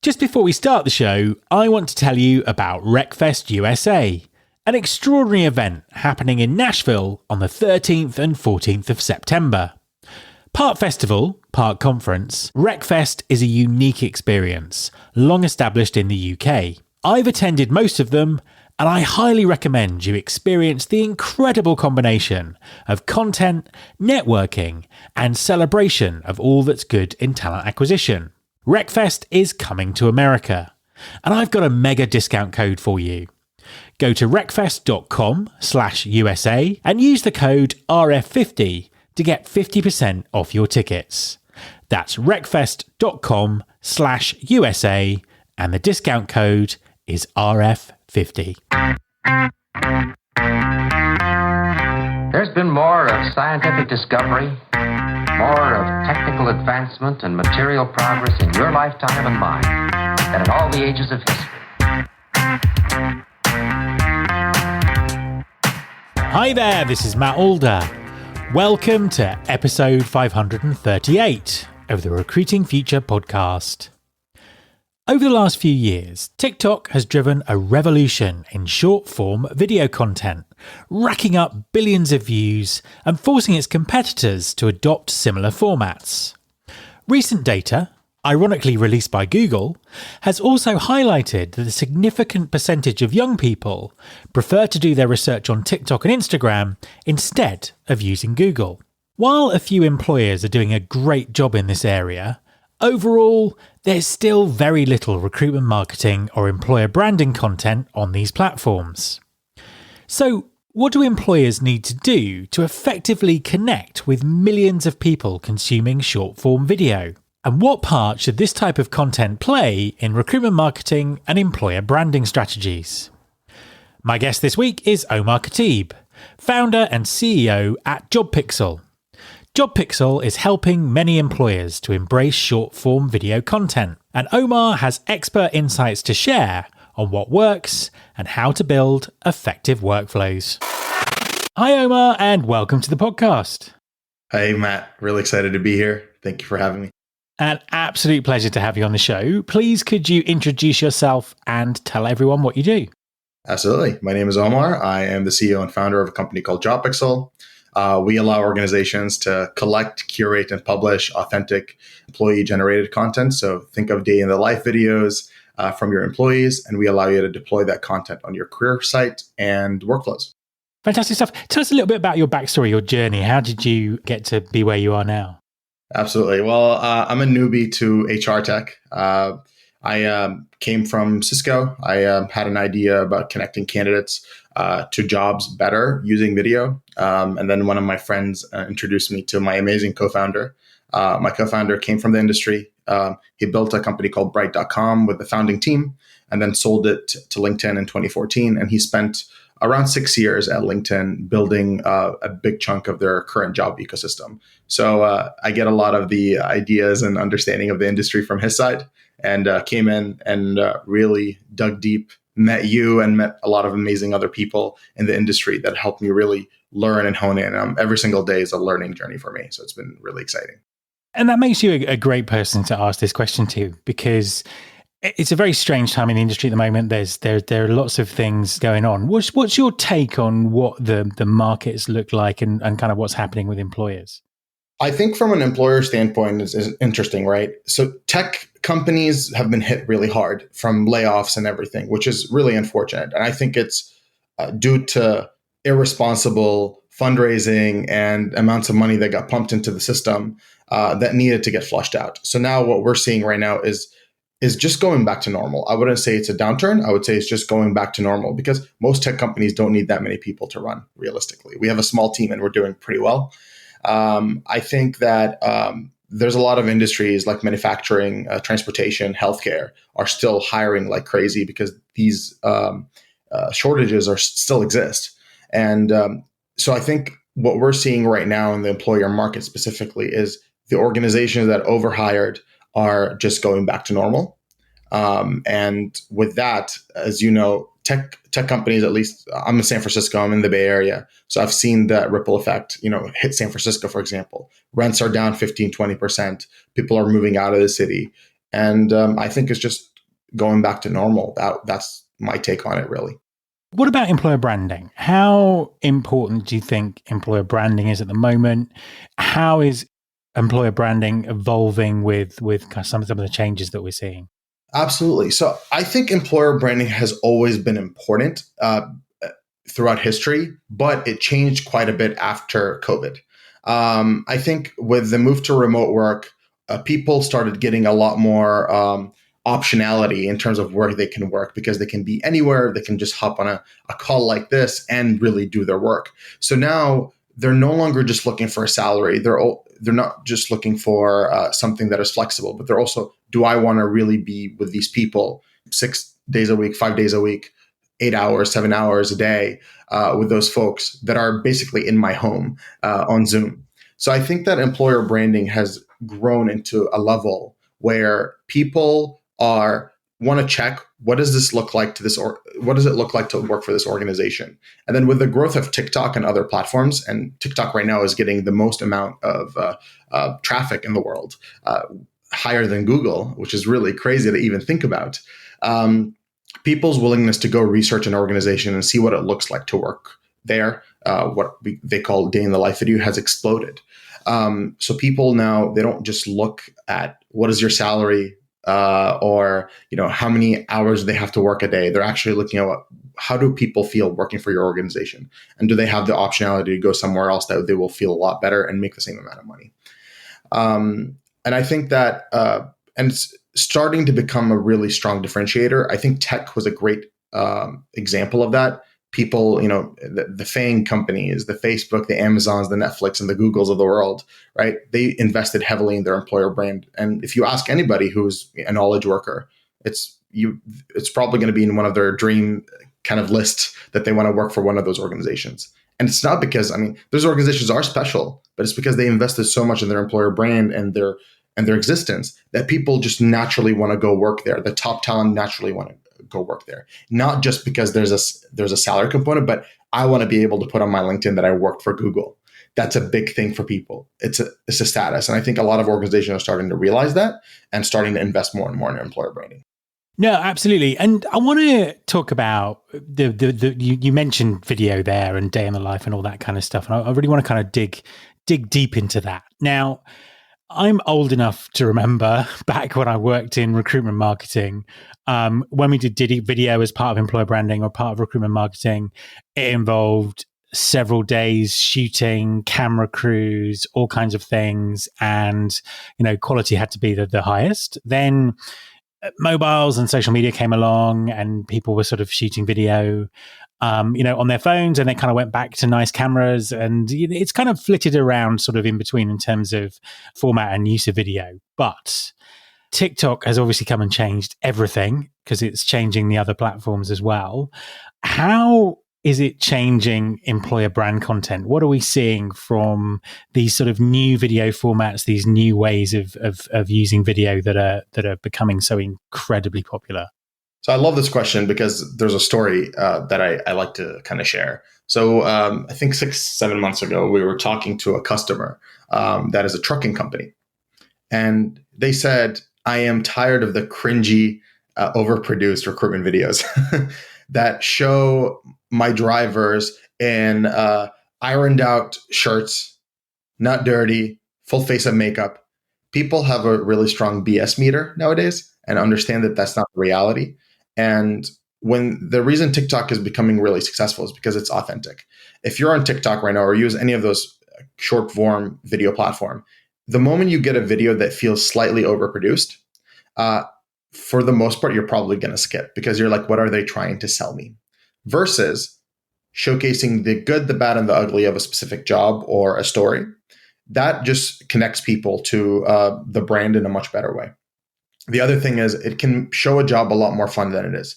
Just before we start the show, I want to tell you about RecFest USA, an extraordinary event happening in Nashville on the 13th and 14th of September. Part festival, part conference, RecFest is a unique experience, long established in the UK. I've attended most of them, and I highly recommend you experience the incredible combination of content, networking, and celebration of all that's good in talent acquisition. RecFest is coming to America, and I've got a mega discount code for you. Go to recfest.com/USA and use the code RF50 to get 50% off your tickets. That's recfest.com/USA and the discount code is RF50. There's been more of scientific discovery, more of technical advancement and material progress in your lifetime and mine than in all the ages of history. Hi there, this is Matt Alder. Welcome to episode 538 of the Recruiting Future podcast. Over the last few years, TikTok has driven a revolution in short-form video content, racking up billions of views and forcing its competitors to adopt similar formats. Recent data, ironically released by Google, has also highlighted that a significant percentage of young people prefer to do their research on TikTok and Instagram instead of using Google. While a few employers are doing a great job in this area, overall, there's still very little recruitment marketing or employer branding content on these platforms. So, what do employers need to do to effectively connect with millions of people consuming short-form video? And what part should this type of content play in recruitment marketing and employer branding strategies? My guest this week is Omar Khateeb, founder and CEO at JobPixel. JobPixel is helping many employers to embrace short-form video content, and Omar has expert insights to share on what works and how to build effective workflows. Hi Omar, and welcome to the podcast. Hey Matt, really excited to be here. Thank you for having me. An absolute pleasure to have you on the show. Please could you introduce yourself and tell everyone what you do? Absolutely. My name is Omar. I am the CEO and founder of a company called JobPixel. We allow organizations to collect, curate, and publish authentic employee-generated content. So think of day-in-the-life videos from your employees, and we allow you to deploy that content on your career site and workflows. Fantastic stuff. Tell us a little bit about your backstory, your journey. How did you get to be where you are now? Absolutely. Well, I'm a newbie to HR tech. I came from Cisco. I had an idea about connecting candidates to jobs better using video. And then one of my friends introduced me to my amazing co-founder. My co-founder came from the industry. He built a company called Bright.com with the founding team and then sold it to LinkedIn in 2014. And he spent around 6 years at LinkedIn building a big chunk of their current job ecosystem. So I get a lot of the ideas and understanding of the industry from his side, and came in and really dug deep, met you and met a lot of amazing other people in the industry that helped me really learn and hone in. Every single day is a learning journey for me. So it's been really exciting. And that makes you a great person to ask this question to, because it's a very strange time in the industry at the moment. There are lots of things going on. What's your take on what the markets look like and kind of what's happening with employers? I think from an employer standpoint is interesting, right? So tech companies have been hit really hard from layoffs and everything, which is really unfortunate. And I think it's due to irresponsible fundraising and amounts of money that got pumped into the system that needed to get flushed out. So now what we're seeing right now is just going back to normal. I wouldn't say it's a downturn. I would say it's just going back to normal because most tech companies don't need that many people to run realistically. We have a small team and we're doing pretty well. I think that there's a lot of industries like manufacturing, transportation, healthcare are still hiring like crazy because these shortages still exist. And so I think what we're seeing right now in the employer market specifically is the organizations that overhired are just going back to normal. And with that, as you know, tech companies, at least I'm in San Francisco, I'm in the Bay Area. So I've seen that ripple effect, hit San Francisco, for example. Rents are down 15, 20%. People are moving out of the city. And I think it's just going back to normal. That's my take on it, really. What about employer branding? How important do you think employer branding is at the moment? How is employer branding evolving with kind of some of the changes that we're seeing? Absolutely. So I think employer branding has always been important throughout history, but it changed quite a bit after COVID. I think with the move to remote work, people started getting a lot more optionality in terms of where they can work, because they can be anywhere. They can just hop on a call like this and really do their work. So now they're no longer just looking for a salary. They're not just looking for something that is flexible, but they're also, do I want to really be with these people 6 days a week, 5 days a week, 8 hours, 7 hours a day with those folks that are basically in my home on Zoom. So I think that employer branding has grown into a level where people want to check, what does this look like to this, or what does it look like to work for this organization? And then with the growth of TikTok and other platforms, and TikTok right now is getting the most amount of traffic in the world, higher than Google, which is really crazy to even think about. People's willingness to go research an organization and see what it looks like to work there, they call day in the life video, has exploded. So people now, they don't just look at what is your salary, or how many hours they have to work a day. They're actually looking at how do people feel working for your organization, and do they have the optionality to go somewhere else that they will feel a lot better and make the same amount of money. And I think that and it's starting to become a really strong differentiator. I think tech was a great example of that. People, the FANG companies, the Facebook, the Amazons, the Netflix, and the Googles of the world, right? They invested heavily in their employer brand. And if you ask anybody who's a knowledge worker, it's probably going to be in one of their dream kind of lists that they want to work for one of those organizations. And it's not because, those organizations are special, but it's because they invested so much in their employer brand and their existence that people just naturally want to go work there. The top talent naturally want to go work there, not just because there's a salary component, but I want to be able to put on my LinkedIn that I worked for Google. That's a big thing for people. It's a status. And I think a lot of organizations are starting to realize that and starting to invest more and more in employer branding. No, absolutely. And I want to talk about you mentioned video there and day in the life and all that kind of stuff. And I really want to kind of dig deep into that. Now, I'm old enough to remember back when I worked in recruitment marketing, when we did video as part of employer branding or part of recruitment marketing, it involved several days shooting, camera crews, all kinds of things. And, quality had to be the highest. Then mobiles and social media came along and people were sort of shooting video on their phones, and they kind of went back to nice cameras, and it's kind of flitted around sort of in between in terms of format and use of video. But TikTok has obviously come and changed everything because it's changing the other platforms as well. How is it changing employer brand content? What are we seeing from these sort of new video formats, these new ways of using video that are becoming so incredibly popular? So I love this question because there's a story that I like to kind of share. So I think 6-7 months ago, we were talking to a customer that is a trucking company. And they said, I am tired of the cringy, overproduced recruitment videos that show my drivers in ironed out shirts, not dirty, full face of makeup. People have a really strong BS meter nowadays and understand that that's not the reality. And when the reason TikTok is becoming really successful is because it's authentic. If you're on TikTok right now or use any of those short form video platform, the moment you get a video that feels slightly overproduced, for the most part, you're probably going to skip because you're like, what are they trying to sell me? Versus showcasing the good, the bad, and the ugly of a specific job or a story. That just connects people to the brand in a much better way. The other thing is it can show a job a lot more fun than it is.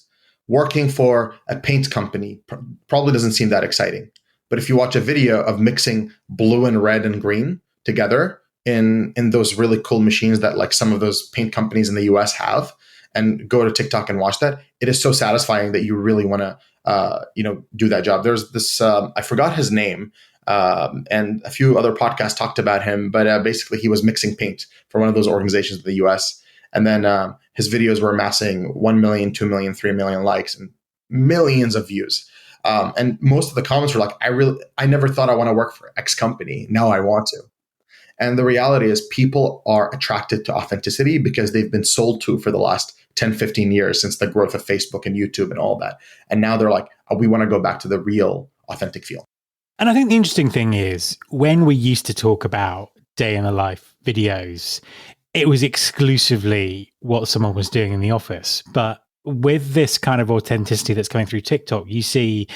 Working for a paint company probably doesn't seem that exciting. But if you watch a video of mixing blue and red and green together in those really cool machines that like some of those paint companies in the US have, and go to TikTok and watch that, it is so satisfying that you really want to do that job. There's this, I forgot his name, and a few other podcasts talked about him, but basically he was mixing paint for one of those organizations in the US. And then his videos were amassing 1 million, 2 million, 3 million likes and millions of views. And most of the comments were like, I never thought I want to work for X company. Now I want to. And the reality is people are attracted to authenticity because they've been sold to for the last 10, 15 years since the growth of Facebook and YouTube and all that. And now they're like, oh, we want to go back to the real authentic feel. And I think the interesting thing is when we used to talk about day in the life videos, it was exclusively what someone was doing in the office. But with this kind of authenticity that's coming through TikTok, you see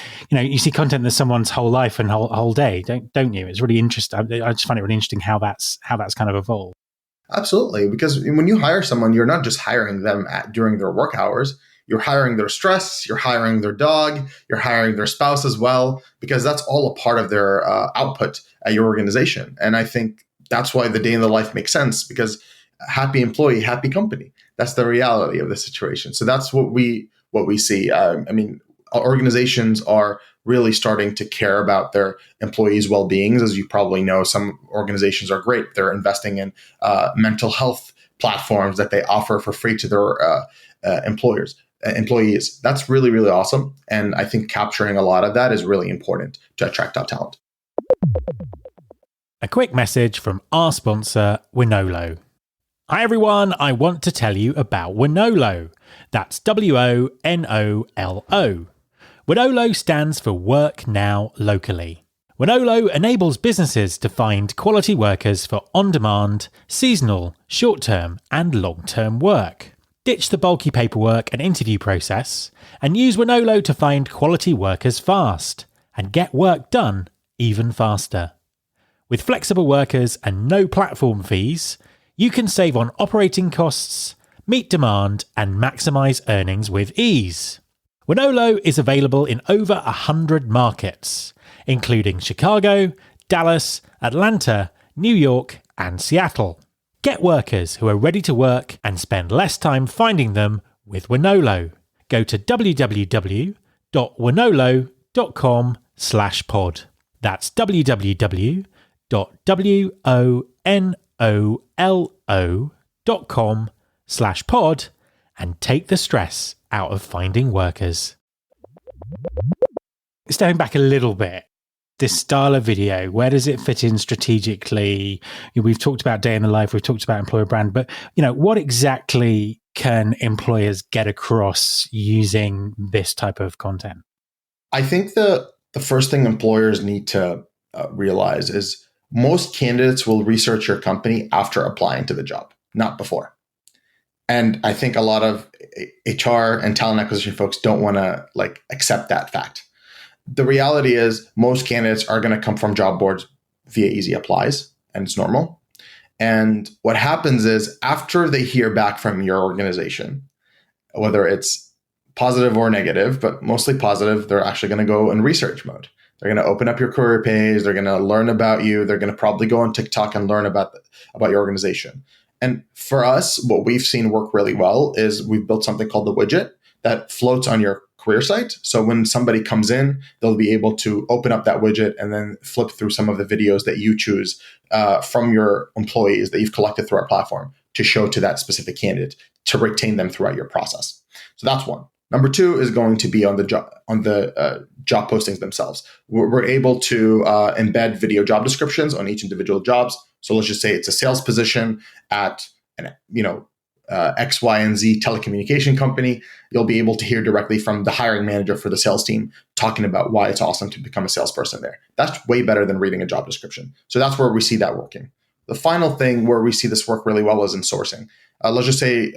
content that's someone's whole life and whole day, don't you? It's really interesting. I just find it really interesting how that's kind of evolved. Absolutely, because when you hire someone, you're not just hiring them during their work hours. You're hiring their stress, you're hiring their dog, you're hiring their spouse as well, because that's all a part of their output at your organization. And I think that's why the day in the life makes sense, because happy employee, happy company. That's the reality of the situation. So that's what we see. Organizations are really starting to care about their employees' well-beings. As you probably know, some organizations are great. They're investing in mental health platforms that they offer for free to their employees. That's really, really awesome. And I think capturing a lot of that is really important to attract top talent. A quick message from our sponsor, Wonolo. Hi everyone, I want to tell you about Wonolo. That's Wonolo. Wonolo stands for Work Now Locally. Wonolo enables businesses to find quality workers for on-demand, seasonal, short-term and long-term work. Ditch the bulky paperwork and interview process and use Wonolo to find quality workers fast and get work done even faster. With flexible workers and no platform fees, you can save on operating costs, meet demand, and maximize earnings with ease. Wonolo is available in over 100 markets, including Chicago, Dallas, Atlanta, New York, and Seattle. Get workers who are ready to work and spend less time finding them with Wonolo. Go to www.wonolo.com/pod. That's www.wonolo.com/pod and take the stress out of finding workers. Stepping back a little bit, this style of video, where does it fit in strategically? We've talked about day in the life, we've talked about employer brand, but what exactly can employers get across using this type of content? I think the first thing employers need to realize is most candidates will research your company after applying to the job, not before. And I think a lot of HR and talent acquisition folks don't want to accept that fact. The reality is most candidates are going to come from job boards via easy applies, and it's normal. And what happens is after they hear back from your organization, whether it's positive or negative, but mostly positive, they're actually going to go in research mode. They're going to open up your career page. They're going to learn about you. They're going to probably go on TikTok and learn about your organization. And for us, what we've seen work really well is we've built something called the widget that floats on your career site. So when somebody comes in, they'll be able to open up that widget and then flip through some of the videos that you choose from your employees that you've collected through our platform to show to that specific candidate to retain them throughout your process. So that's one. Number two is going to be on the job postings themselves. We're able to embed video job descriptions on each individual jobs. So let's just say it's a sales position at X, Y, and Z telecommunication company. You'll be able to hear directly from the hiring manager for the sales team talking about why it's awesome to become a salesperson there. That's way better than reading a job description. So that's where we see that working. The final thing where we see this work really well is in sourcing. Let's just say,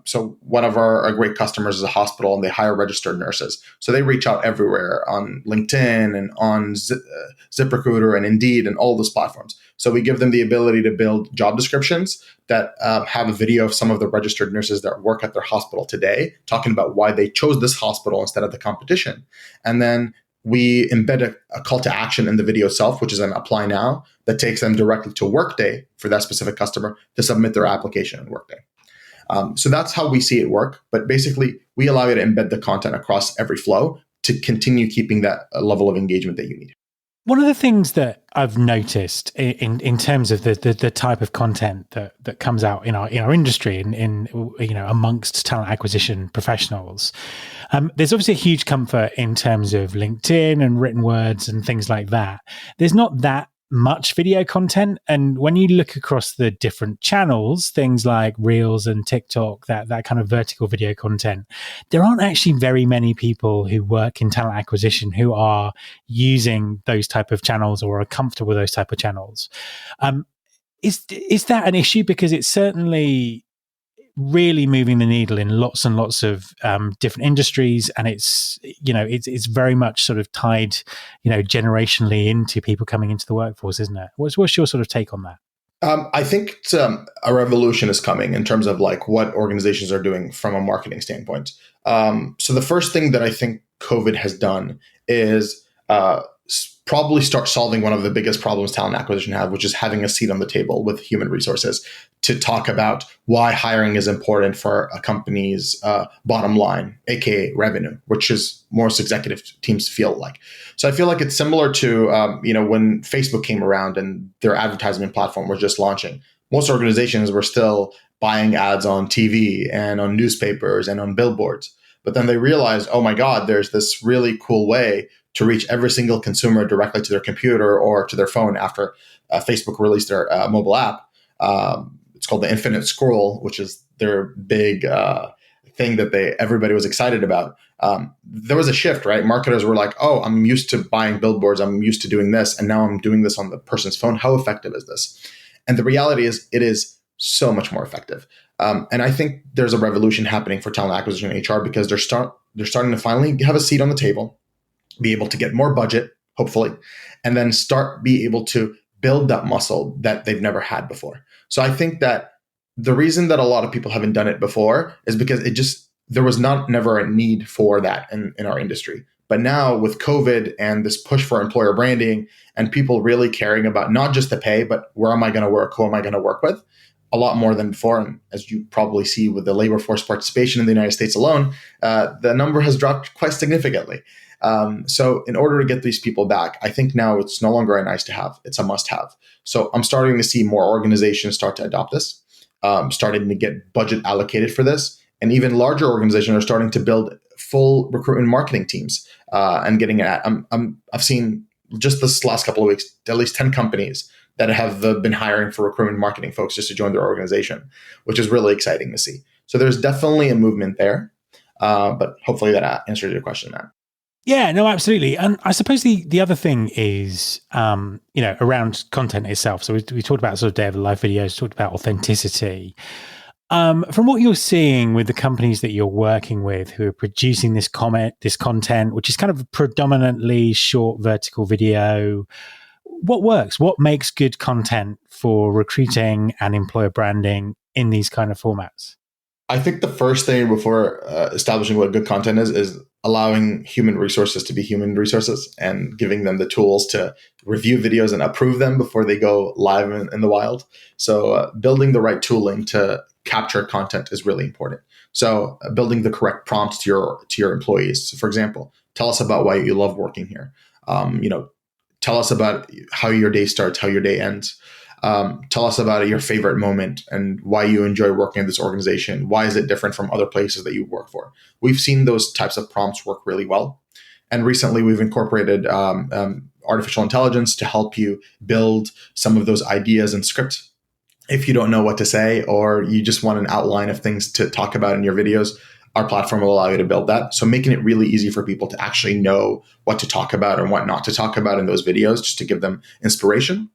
so one of our great customers is a hospital and they hire registered nurses. So they reach out everywhere on LinkedIn and on ZipRecruiter and Indeed and all those platforms. So we give them the ability to build job descriptions that have a video of some of the registered nurses that work at their hospital today, talking about why they chose this hospital instead of the competition. And then we embed a call to action in the video itself, which is an apply now, that takes them directly to Workday for that specific customer to submit their application in Workday. So that's how we see it work. But basically, we allow you to embed the content across every flow to continue keeping that level of engagement that you need. One of the things that I've noticed in terms of the type of content that comes out in our industry in amongst talent acquisition professionals, there's obviously a huge comfort in terms of LinkedIn and written words and things like that. There's not that much video content, and when you look across the different channels, things like Reels and TikTok, that kind of vertical video content, there aren't actually very many people who work in talent acquisition who are using those type of channels or are comfortable with those type of channels. Is that an issue? Because it's certainly really moving the needle in lots and lots of different industries, and it's very much sort of tied generationally into people coming into the workforce, isn't it? What's your sort of take on that? I think a revolution is coming in terms of like what organizations are doing from a marketing standpoint. So the first thing that I think COVID has done is probably start solving one of the biggest problems talent acquisition have, which is having a seat on the table with human resources to talk about why hiring is important for a company's bottom line, aka revenue, which is most executive teams feel like. So I feel like it's similar to when Facebook came around and their advertisement platform was just launching. Most organizations were still buying ads on TV and on newspapers and on billboards. But then they realized, oh my God, there's this really cool way to reach every single consumer directly to their computer or to their phone after Facebook released their mobile app. It's called the Infinite Scroll, which is their big thing that everybody was excited about. There was a shift, right? Marketers were like, oh, I'm used to buying billboards. I'm used to doing this. And now I'm doing this on the person's phone. How effective is this? And the reality is it is so much more effective. And I think there's a revolution happening for talent acquisition and HR because they're starting to finally have a seat on the table, be able to get more budget, hopefully, and then be able to build that muscle that they've never had before. So I think that the reason that a lot of people haven't done it before is because there was never a need for that in our industry. But now with COVID and this push for employer branding and people really caring about not just the pay, but where am I going to work? Who am I going to work with? A lot more than before. And as you probably see with the labor force participation in the United States alone, the number has dropped quite significantly. So in order to get these people back, I think now it's no longer a nice to have, it's a must have. So I'm starting to see more organizations start to adopt this, starting to get budget allocated for this. And even larger organizations are starting to build full recruitment marketing teams and getting at. I've seen just this last couple of weeks, at least 10 companies that have been hiring for recruitment marketing folks just to join their organization, which is really exciting to see. So there's definitely a movement there, but hopefully that answers your question, Matt. Yeah, no, absolutely. And I suppose the other thing is, around content itself. So we talked about sort of day of the life videos, talked about authenticity. From what you're seeing with the companies that you're working with who are producing this content, which is kind of predominantly short vertical video, what works? What makes good content for recruiting and employer branding in these kind of formats? I think the first thing before establishing what good content is allowing human resources to be human resources and giving them the tools to review videos and approve them before they go live in the wild. So building the right tooling to capture content is really important. So building the correct prompts to your employees. So for example, tell us about why you love working here. Tell us about how your day starts, how your day ends. Tell us about your favorite moment and why you enjoy working at this organization. Why is it different from other places that you work for? We've seen those types of prompts work really well. And recently we've incorporated artificial intelligence to help you build some of those ideas and scripts. If you don't know what to say or you just want an outline of things to talk about in your videos, our platform will allow you to build that. So making it really easy for people to actually know what to talk about and what not to talk about in those videos, just to give them inspiration.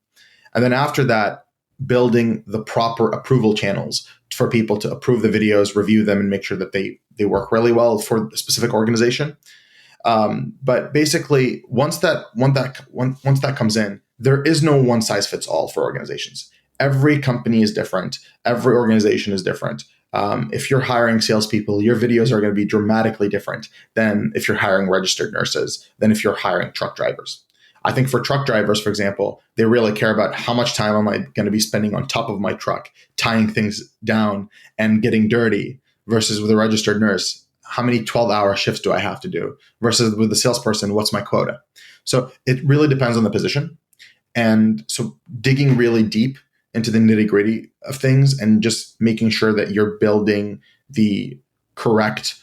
And then after that, building the proper approval channels for people to approve the videos, review them, and make sure that they work really well for a specific organization. But basically, once that comes in, there is no one size fits all for organizations. Every company is different. Every organization is different. If you're hiring salespeople, your videos are going to be dramatically different than if you're hiring registered nurses, than if you're hiring truck drivers. I think for truck drivers, for example, they really care about how much time am I going to be spending on top of my truck, tying things down and getting dirty, versus with a registered nurse, how many 12-hour shifts do I have to do? Versus with the salesperson, what's my quota? So it really depends on the position. And so digging really deep into the nitty-gritty of things and just making sure that you're building the correct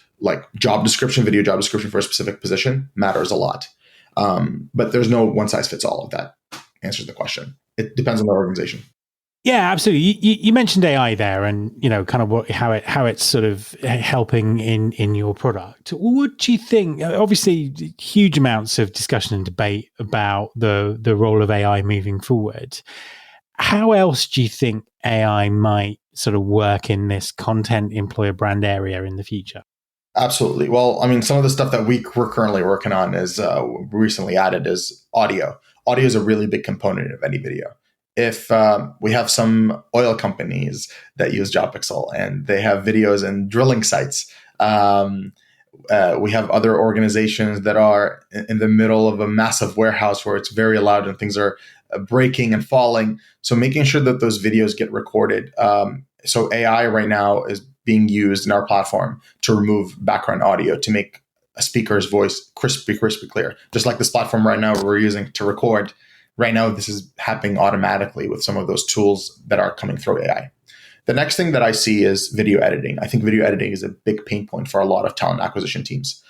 job description, video job description for a specific position matters a lot. But there's no one size fits all of that answers the question. It depends on the organization. Yeah, absolutely. You mentioned AI there, and kind of how it's sort of helping in your product. What do you think? Obviously, huge amounts of discussion and debate about the role of AI moving forward. How else do you think AI might sort of work in this content employer brand area in the future? Absolutely. Well, I mean, some of the stuff that we're currently working on is recently added is audio. Audio is a really big component of any video. If we have some oil companies that use JobPixel and they have videos in drilling sites, we have other organizations that are in the middle of a massive warehouse where it's very loud and things are breaking and falling. So making sure that those videos get recorded. So AI right now is being used in our platform to remove background audio to make a speaker's voice crispy clear. Just like this platform right now we're using to record. Right now, this is happening automatically with some of those tools that are coming through AI. The next thing that I see is video editing. I think video editing is a big pain point for a lot of talent acquisition teams.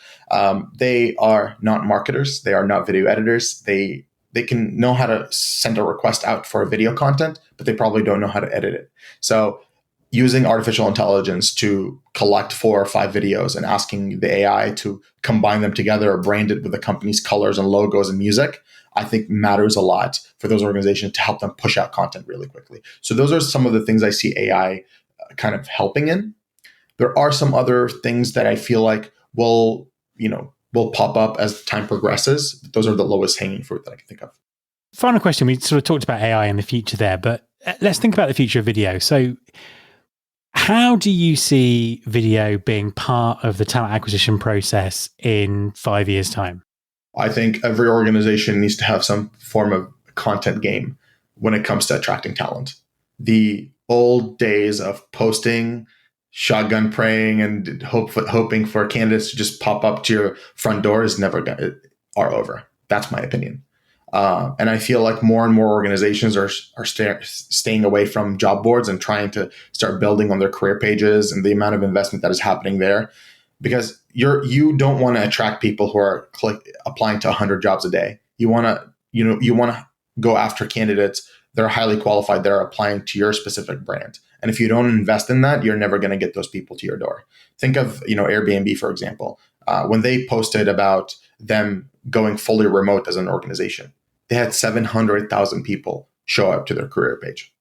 They are not marketers. They are not video editors. They can know how to send a request out for video content, but they probably don't know how to edit it. So using artificial intelligence to collect 4 or 5 videos and asking the AI to combine them together or brand it with the company's colors and logos and music, I think matters a lot for those organizations to help them push out content really quickly. So those are some of the things I see AI kind of helping in. There are some other things that I feel like will pop up as time progresses. Those are the lowest hanging fruit that I can think of. Final question. We sort of talked about AI in the future there, but let's think about the future of video. So how do you see video being part of the talent acquisition process in 5 years' time? I think every organization needs to have some form of content game when it comes to attracting talent. The old days of posting, shotgun praying, and hoping for candidates to just pop up to your front door are over. That's my opinion. And I feel like more and more organizations are staying away from job boards and trying to start building on their career pages and the amount of investment that is happening there. Because you don't want to attract people who are applying to 100 jobs a day. You want to go after candidates that are highly qualified that are applying to your specific brand. And if you don't invest in that, you're never going to get those people to your door. Think of Airbnb, for example. When they posted about them going fully remote as an organization, they had 700,000 people show up to their career page.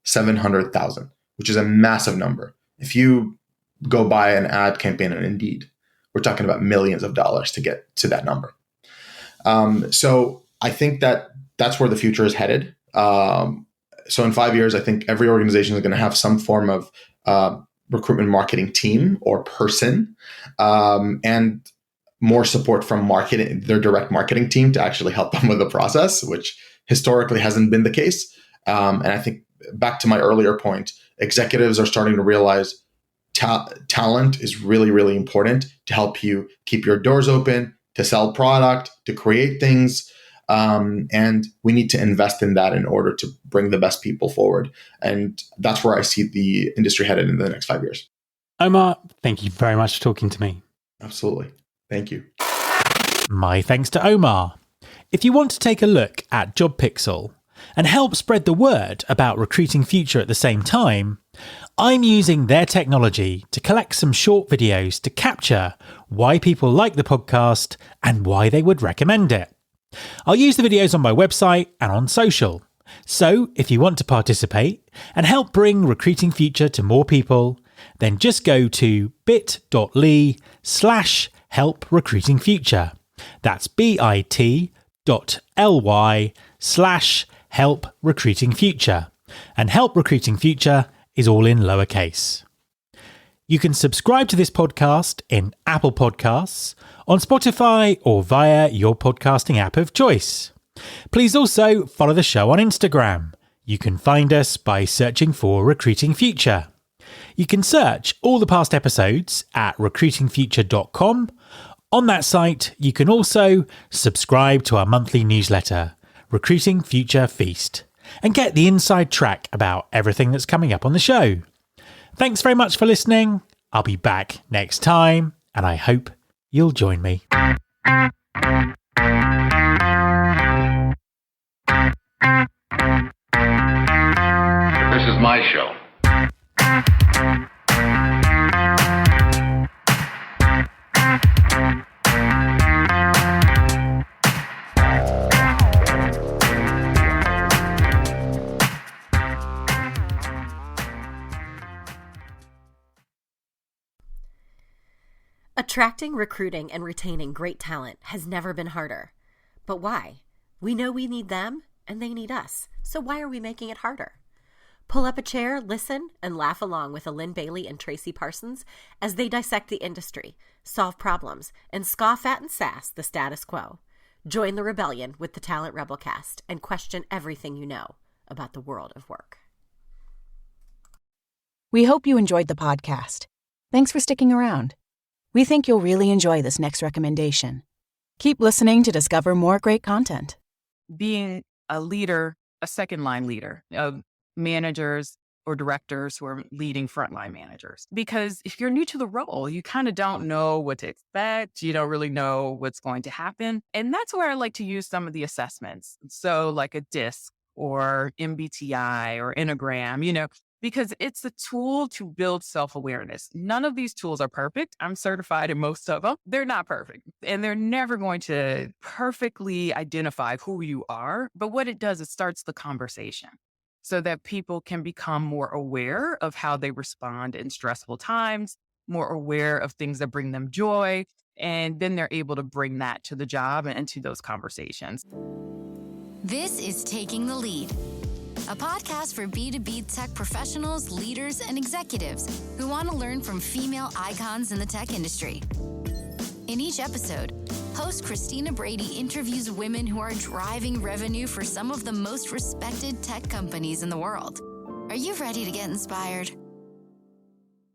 700,000, which is a massive number. If you go buy an ad campaign on Indeed, we're talking about millions of dollars to get to that number. So I think that's where the future is headed. So in 5 years, I think every organization is going to have some form of recruitment marketing team or person, and more support from their direct marketing team to actually help them with the process, which historically hasn't been the case. And I think back to my earlier point, executives are starting to realize talent is really, really important to help you keep your doors open, to sell product, to create things. And we need to invest in that in order to bring the best people forward. And that's where I see the industry headed in the next 5 years. Omar, thank you very much for talking to me. Absolutely. Thank you. My thanks to Omar. If you want to take a look at JobPixel and help spread the word about Recruiting Future at the same time, I'm using their technology to collect some short videos to capture why people like the podcast and why they would recommend it. I'll use the videos on my website and on social. So if you want to participate and help bring Recruiting Future to more people, then just go to bit.ly/help recruiting future. That's bit.ly/help recruiting future. And help recruiting future is all in lowercase. You can subscribe to this podcast in Apple Podcasts, on Spotify, or via your podcasting app of choice. Please also follow the show on Instagram. You can find us by searching for Recruiting Future. You can search all the past episodes at recruitingfuture.com. On that site, you can also subscribe to our monthly newsletter, Recruiting Future Feast, and get the inside track about everything that's coming up on the show. Thanks very much for listening. I'll be back next time, and I hope you'll join me. This is my show. Attracting, recruiting, and retaining great talent has never been harder. But why? We know we need them, and they need us. So why are we making it harder? Pull up a chair, listen, and laugh along with Lynn Bailey and Tracy Parsons as they dissect the industry, solve problems, and scoff at and sass the status quo. Join the rebellion with the Talent Rebelcast and question everything you know about the world of work. We hope you enjoyed the podcast. Thanks for sticking around. We think you'll really enjoy this next recommendation. Keep listening to discover more great content. Being a leader, a second line leader of managers or directors who are leading frontline managers. Because if you're new to the role, you kind of don't know what to expect. You don't really know what's going to happen. And that's where I like to use some of the assessments. So like a DISC or MBTI or Enneagram, because it's a tool to build self-awareness. None of these tools are perfect. I'm certified in most of them. They're not perfect. And they're never going to perfectly identify who you are. But what it does, it starts the conversation so that people can become more aware of how they respond in stressful times, more aware of things that bring them joy. And then they're able to bring that to the job and to those conversations. This is Taking the Lead, a podcast for B2B tech professionals, leaders, and executives who want to learn from female icons in the tech industry. In each episode, host Christina Brady interviews women who are driving revenue for some of the most respected tech companies in the world. Are you ready to get inspired?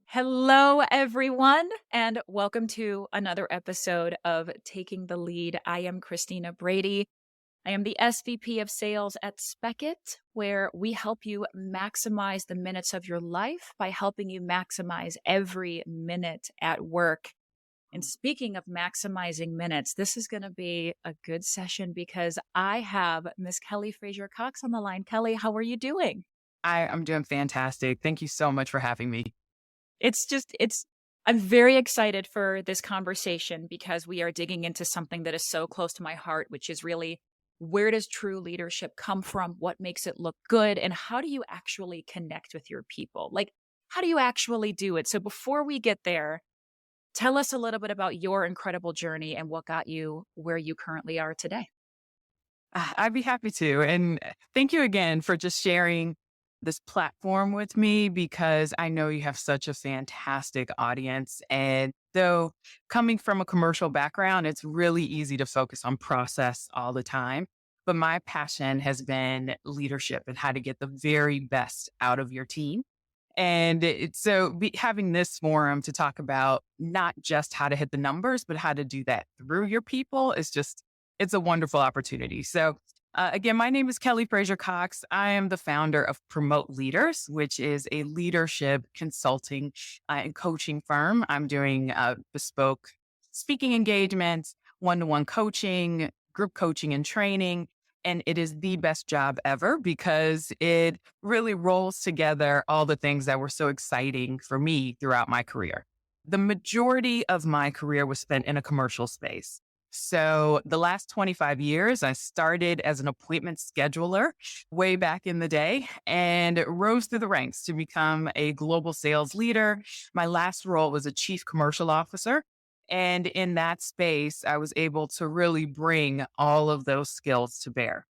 Hello, everyone, and welcome to another episode of Taking the Lead. I am Christina Brady. I am the SVP of Sales at Speckit, where we help you maximize the minutes of your life by helping you maximize every minute at work. And speaking of maximizing minutes, this is going to be a good session because I have Miss Kelly Fraser-Cox on the line. Kelly, how are you doing? I'm doing fantastic. Thank you so much for having me. I'm very excited for this conversation because we are digging into something that is so close to my heart, which is really, where does true leadership come from? What makes it look good? And how do you actually connect with your people? Like, how do you actually do it? So before we get there, tell us a little bit about your incredible journey and what got you where you currently are today. I'd be happy to. And thank you again for just sharing this platform with me, because I know you have such a fantastic audience. And though coming from a commercial background, it's really easy to focus on process all the time. But my passion has been leadership and how to get the very best out of your team. And having this forum to talk about not just how to hit the numbers, but how to do that through your people it's a wonderful opportunity. So again, my name is Kelly Fraser-Cox. I am the founder of Promote Leaders, which is a leadership consulting and coaching firm. I'm doing bespoke speaking engagements, one-to-one coaching, group coaching and training. And it is the best job ever because it really rolls together all the things that were so exciting for me throughout my career. The majority of my career was spent in a commercial space. So the last 25 years, I started as an appointment scheduler way back in the day and rose through the ranks to become a global sales leader. My last role was a chief commercial officer. And in that space, I was able to really bring all of those skills to bear.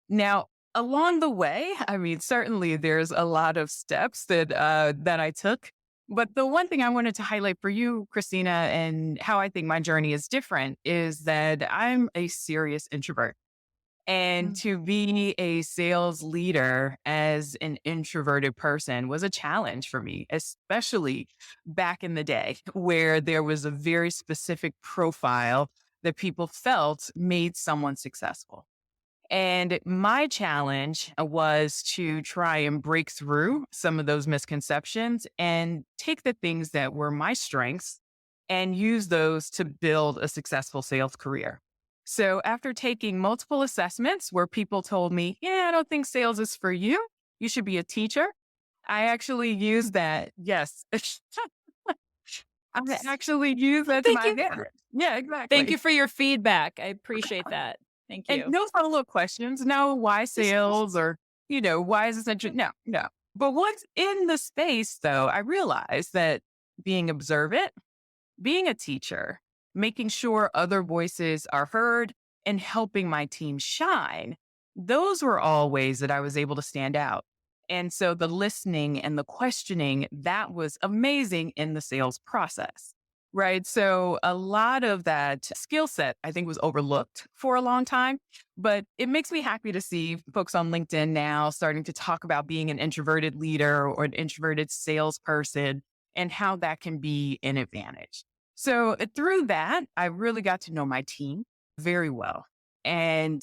Now, along the way, certainly there's a lot of steps that I took. But the one thing I wanted to highlight for you, Christina, and how I think my journey is different is that I'm a serious introvert. And to be a sales leader as an introverted person was a challenge for me, especially back in the day where there was a very specific profile that people felt made someone successful. And my challenge was to try and break through some of those misconceptions and take the things that were my strengths and use those to build a successful sales career. So after taking multiple assessments where people told me, yeah, I don't think sales is for you. You should be a teacher. I actually used that. Yes. I actually used that to Thank my you. advantage. Yeah, exactly. Thank you for your feedback. I appreciate that. Thank you. And no follow-up questions. No, why sales or, why is this interesting? No. But once in the space, though, I realized that being observant, being a teacher, making sure other voices are heard, and helping my team shine, those were all ways that I was able to stand out. And so the listening and the questioning, that was amazing in the sales process. Right. So a lot of that skill set, I think, was overlooked for a long time, but it makes me happy to see folks on LinkedIn now starting to talk about being an introverted leader or an introverted salesperson and how that can be an advantage. So through that, I really got to know my team very well. And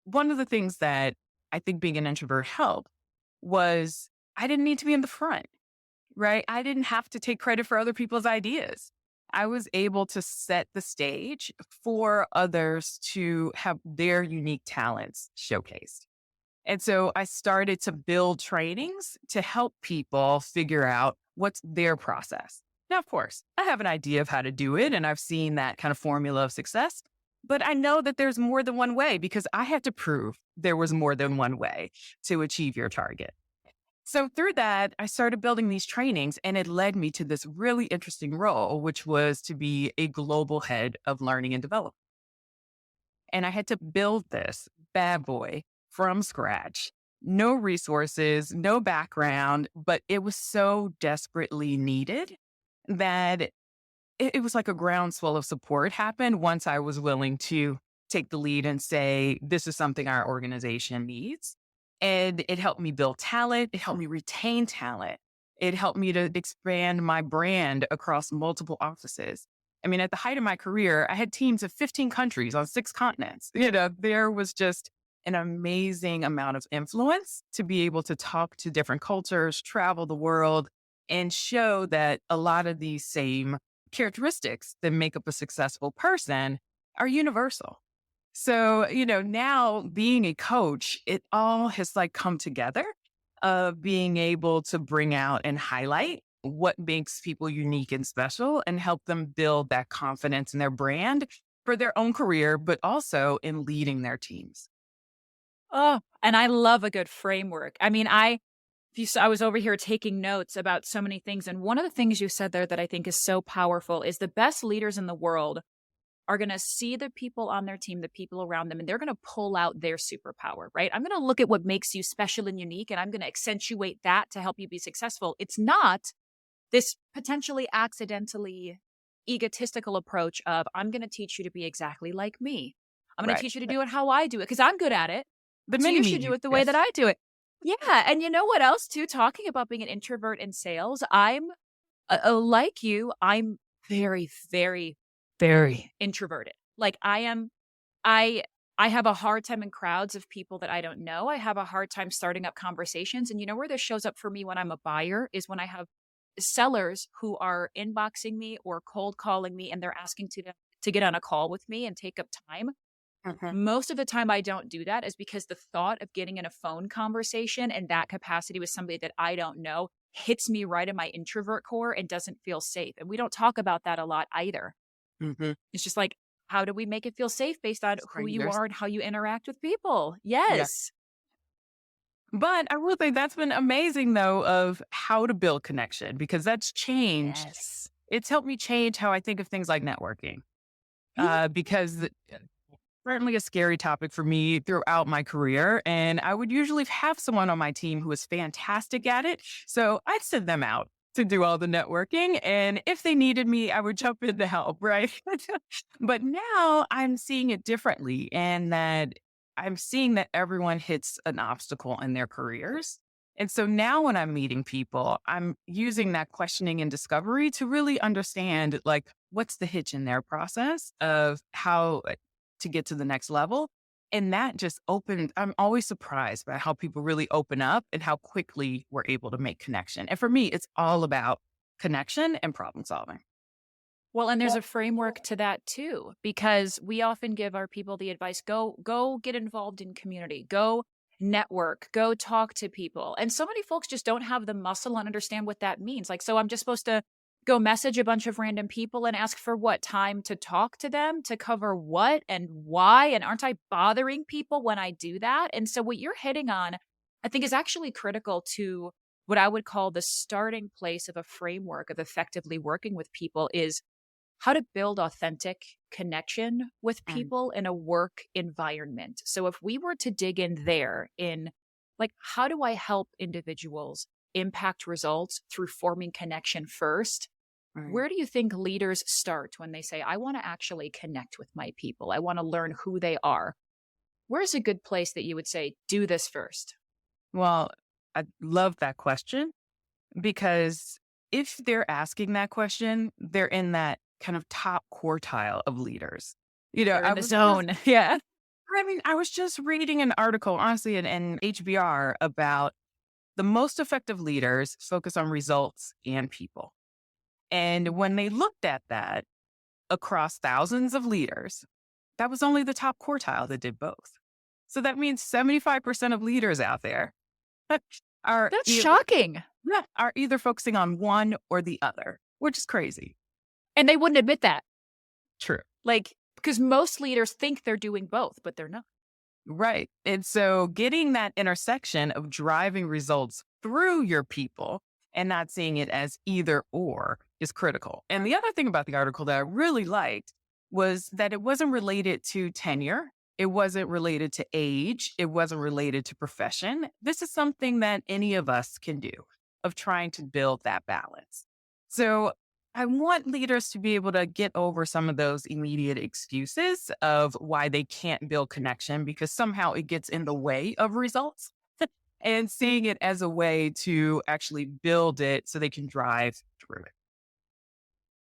one of the things that I think being an introvert helped was I didn't need to be in the front, right? I didn't have to take credit for other people's ideas. I was able to set the stage for others to have their unique talents showcased. And so I started to build trainings to help people figure out what's their process. Now, of course, I have an idea of how to do it, and I've seen that kind of formula of success. But I know that there's more than one way because I had to prove there was more than one way to achieve your target. So through that, I started building these trainings, and it led me to this really interesting role, which was to be a global head of learning and development. And I had to build this bad boy from scratch. No resources, no background, but it was so desperately needed that it was like a groundswell of support happened once I was willing to take the lead and say, this is something our organization needs. And it helped me build talent. It helped me retain talent. It helped me to expand my brand across multiple offices. I mean, at the height of my career, I had teams of 15 countries on 6 continents. There was just an amazing amount of influence to be able to talk to different cultures, travel the world, and show that a lot of these same characteristics that make up a successful person are universal. So, now being a coach, it all has come together of being able to bring out and highlight what makes people unique and special and help them build that confidence in their brand for their own career, but also in leading their teams. Oh, and I love a good framework. I mean, I was over here taking notes about so many things. And one of the things you said there that I think is so powerful is the best leaders in the world are going to see the people on their team, the people around them, and they're going to pull out their superpower, right? I'm going to look at what makes you special and unique, and I'm going to accentuate that to help you be successful. It's not this potentially accidentally egotistical approach of, I'm going to teach you to be exactly like me. I'm going to teach you to do it how I do it because I'm good at it. But so you should do it the way that I do it. Yeah. And you know what else, too? Talking about being an introvert in sales, I'm like you, I'm very, very, very introverted. Like I have a hard time in crowds of people that I don't know. I have a hard time starting up conversations. And you know where this shows up for me when I'm a buyer is when I have sellers who are inboxing me or cold calling me and they're asking to get on a call with me and take up time. Most of the time I don't do that is because the thought of getting in a phone conversation in that capacity with somebody that I don't know hits me right in my introvert core and doesn't feel safe. And we don't talk about that a lot either. It's just like, how do we make it feel safe based on who you are and how you interact with people? Yes. Yeah. But I will say that's been amazing, though, of how to build connection, because that's changed. Yes. It's helped me change how I think of things like networking, because certainly a scary topic for me throughout my career. And I would usually have someone on my team who was fantastic at it. So I'd send them out to do all the networking. And if they needed me, I would jump in to help, right? But now I'm seeing it differently, and that I'm seeing that everyone hits an obstacle in their careers. And so now when I'm meeting people, I'm using that questioning and discovery to really understand like what's the hitch in their process of how to get to the next level. And that just opened, I'm always surprised by how people really open up and how quickly we're able to make connection. And for me, it's all about connection and problem solving. Well, and there's a framework to that too, because we often give our people the advice, go get involved in community, go network, go talk to people. And so many folks just don't have the muscle and understand what that means. Like, so I'm just supposed to go message a bunch of random people and ask for what time to talk to them, to cover what and why. And aren't I bothering people when I do that? And so what you're hitting on, I think, is actually critical to what I would call the starting place of a framework of effectively working with people is how to build authentic connection with people in a work environment. So if we were to dig in there in like, how do I help individuals impact results through forming connection first? Where do you think leaders start when they say, I want to actually connect with my people? I want to learn who they are. Where's a good place that you would say, do this first? Well, I love that question because if they're asking that question, they're in that kind of top quartile of leaders. They're in the zone. Yeah. I mean, I was just reading an article, honestly, in HBR about the most effective leaders focus on results and people. And when they looked at that across thousands of leaders, that was only the top quartile that did both. So that means 75% of leaders out there are shocking. Yeah, are either focusing on one or the other, which is crazy. And they wouldn't admit that. True. Like, because most leaders think they're doing both, but they're not. Right. And so getting that intersection of driving results through your people and not seeing it as either or is critical. And the other thing about the article that I really liked was that it wasn't related to tenure. It wasn't related to age. It wasn't related to profession. This is something that any of us can do of trying to build that balance. So I want leaders to be able to get over some of those immediate excuses of why they can't build connection because somehow it gets in the way of results and seeing it as a way to actually build it so they can drive through it.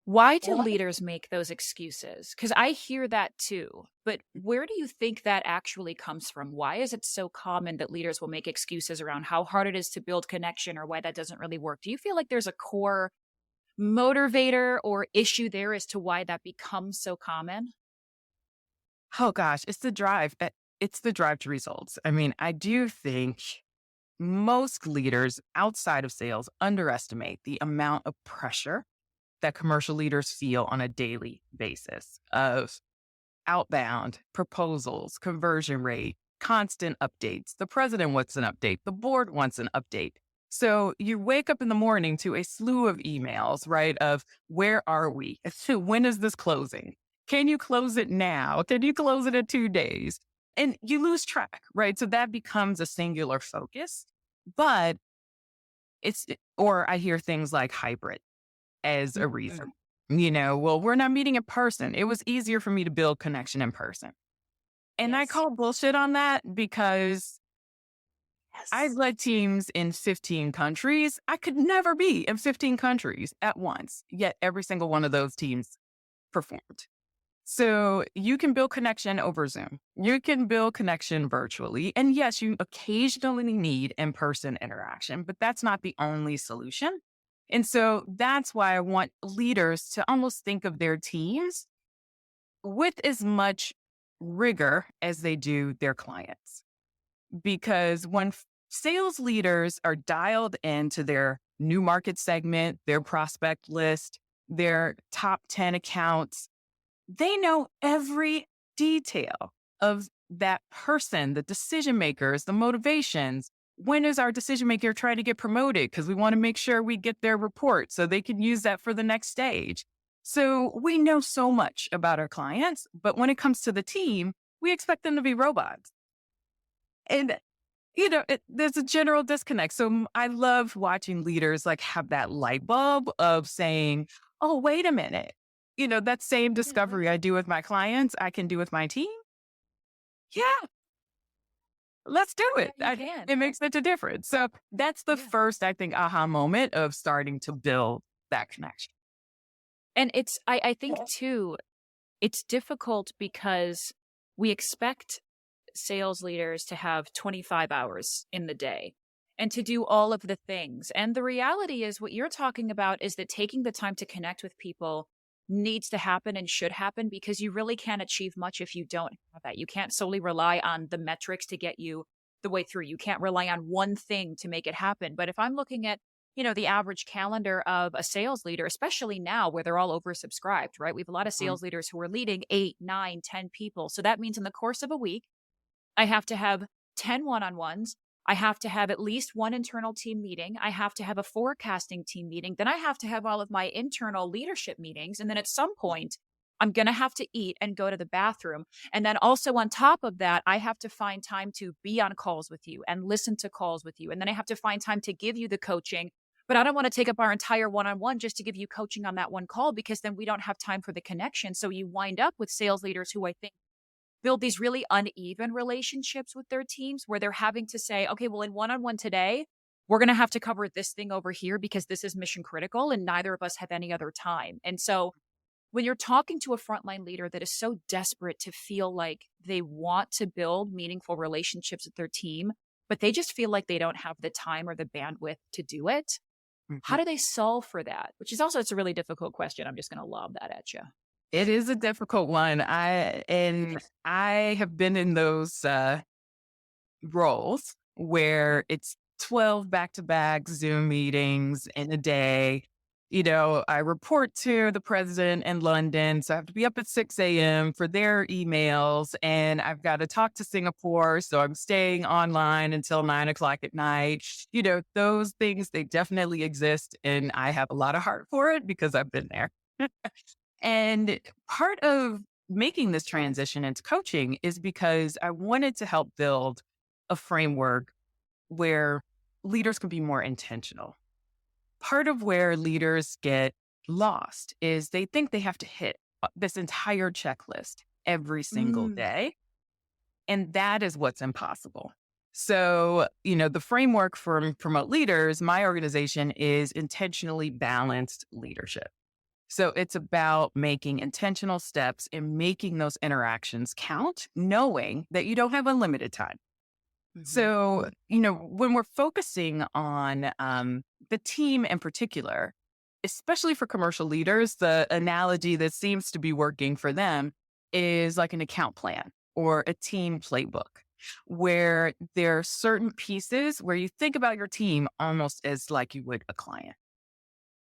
Why do leaders make those excuses? Because I hear that too, but where do you think that actually comes from? Why is it so common that leaders will make excuses around how hard it is to build connection or why that doesn't really work? Do you feel like there's a core motivator or issue there as to why that becomes so common? Oh gosh, it's the drive. It's the drive to results. I mean, I do think most leaders outside of sales underestimate the amount of pressure that commercial leaders feel on a daily basis of outbound proposals, conversion rate, constant updates. The president wants an update. The board wants an update. So you wake up in the morning to a slew of emails, right? Of where are we? When is this closing? Can you close it now? Can you close it in 2 days? And you lose track, right? So that becomes a singular focus. But or I hear things like hybrid as a reason. Well, we're not meeting in person. It was easier for me to build connection in person. And I call bullshit on that because I've led teams in 15 countries. I could never be in 15 countries at once, yet every single one of those teams performed. So you can build connection over Zoom. You can build connection virtually. And yes, you occasionally need in-person interaction, but that's not the only solution. And so that's why I want leaders to almost think of their teams with as much rigor as they do their clients. Because when sales leaders are dialed into their new market segment, their prospect list, their top 10 accounts, they know every detail of that person, the decision makers, the motivations. When is our decision maker trying to get promoted? Because we want to make sure we get their report so they can use that for the next stage. So we know so much about our clients, but when it comes to the team, we expect them to be robots. And, there's a general disconnect. So I love watching leaders like have that light bulb of saying, oh, wait a minute. That same discovery I do with my clients, I can do with my team. Yeah. let's do it. Yeah, you can. It makes such a difference. So that's the first, I think, aha moment of starting to build that connection. And I think too, it's difficult because we expect sales leaders to have 25 hours in the day and to do all of the things. And the reality is what you're talking about is that taking the time to connect with people needs to happen and should happen, because you really can't achieve much if you don't have that. You can't solely rely on the metrics to get you the way through. You can't rely on one thing to make it happen. But if I'm looking at, the average calendar of a sales leader, especially now where they're all oversubscribed, right? We have a lot of sales leaders who are leading 8, 9, 10 people. So that means in the course of a week, I have to have 10 one-on-ones. I have to have at least one internal team meeting. I have to have a forecasting team meeting. Then I have to have all of my internal leadership meetings. And then at some point, I'm going to have to eat and go to the bathroom. And then also on top of that, I have to find time to be on calls with you and listen to calls with you. And then I have to find time to give you the coaching. But I don't want to take up our entire one-on-one just to give you coaching on that one call, because then we don't have time for the connection. So you wind up with sales leaders who I think build these really uneven relationships with their teams, where they're having to say, okay, well, in one-on-one today, we're going to have to cover this thing over here because this is mission critical and neither of us have any other time. And so when you're talking to a frontline leader that is so desperate to feel like they want to build meaningful relationships with their team, but they just feel like they don't have the time or the bandwidth to do it, how do they solve for that? Which is also, it's a really difficult question. I'm just going to lob that at you. It is a difficult one. I have been in those roles where it's 12 back-to-back Zoom meetings in a day. I report to the president in London, so I have to be up at 6 a.m. for their emails, and I've got to talk to Singapore, so I'm staying online until 9 o'clock at night. Those things, they definitely exist, and I have a lot of heart for it because I've been there. And part of making this transition into coaching is because I wanted to help build a framework where leaders can be more intentional. Part of where leaders get lost is they think they have to hit this entire checklist every single day. And that is what's impossible. So, the framework for Promote Leaders, my organization, is intentionally balanced leadership. So it's about making intentional steps and making those interactions count, knowing that you don't have unlimited time. So, when we're focusing on the team in particular, especially for commercial leaders, the analogy that seems to be working for them is like an account plan or a team playbook, where there are certain pieces where you think about your team almost as like you would a client.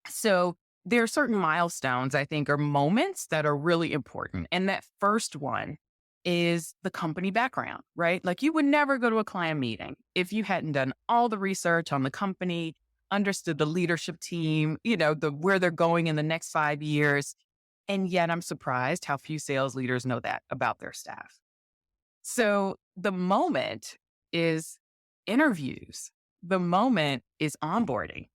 So there are certain milestones, I think, or moments that are really important. And that first one is the company background, right? Like you would never go to a client meeting if you hadn't done all the research on the company, understood the leadership team, where they're going in the next 5 years. And yet I'm surprised how few sales leaders know that about their staff. So the moment is interviews. The moment is onboarding.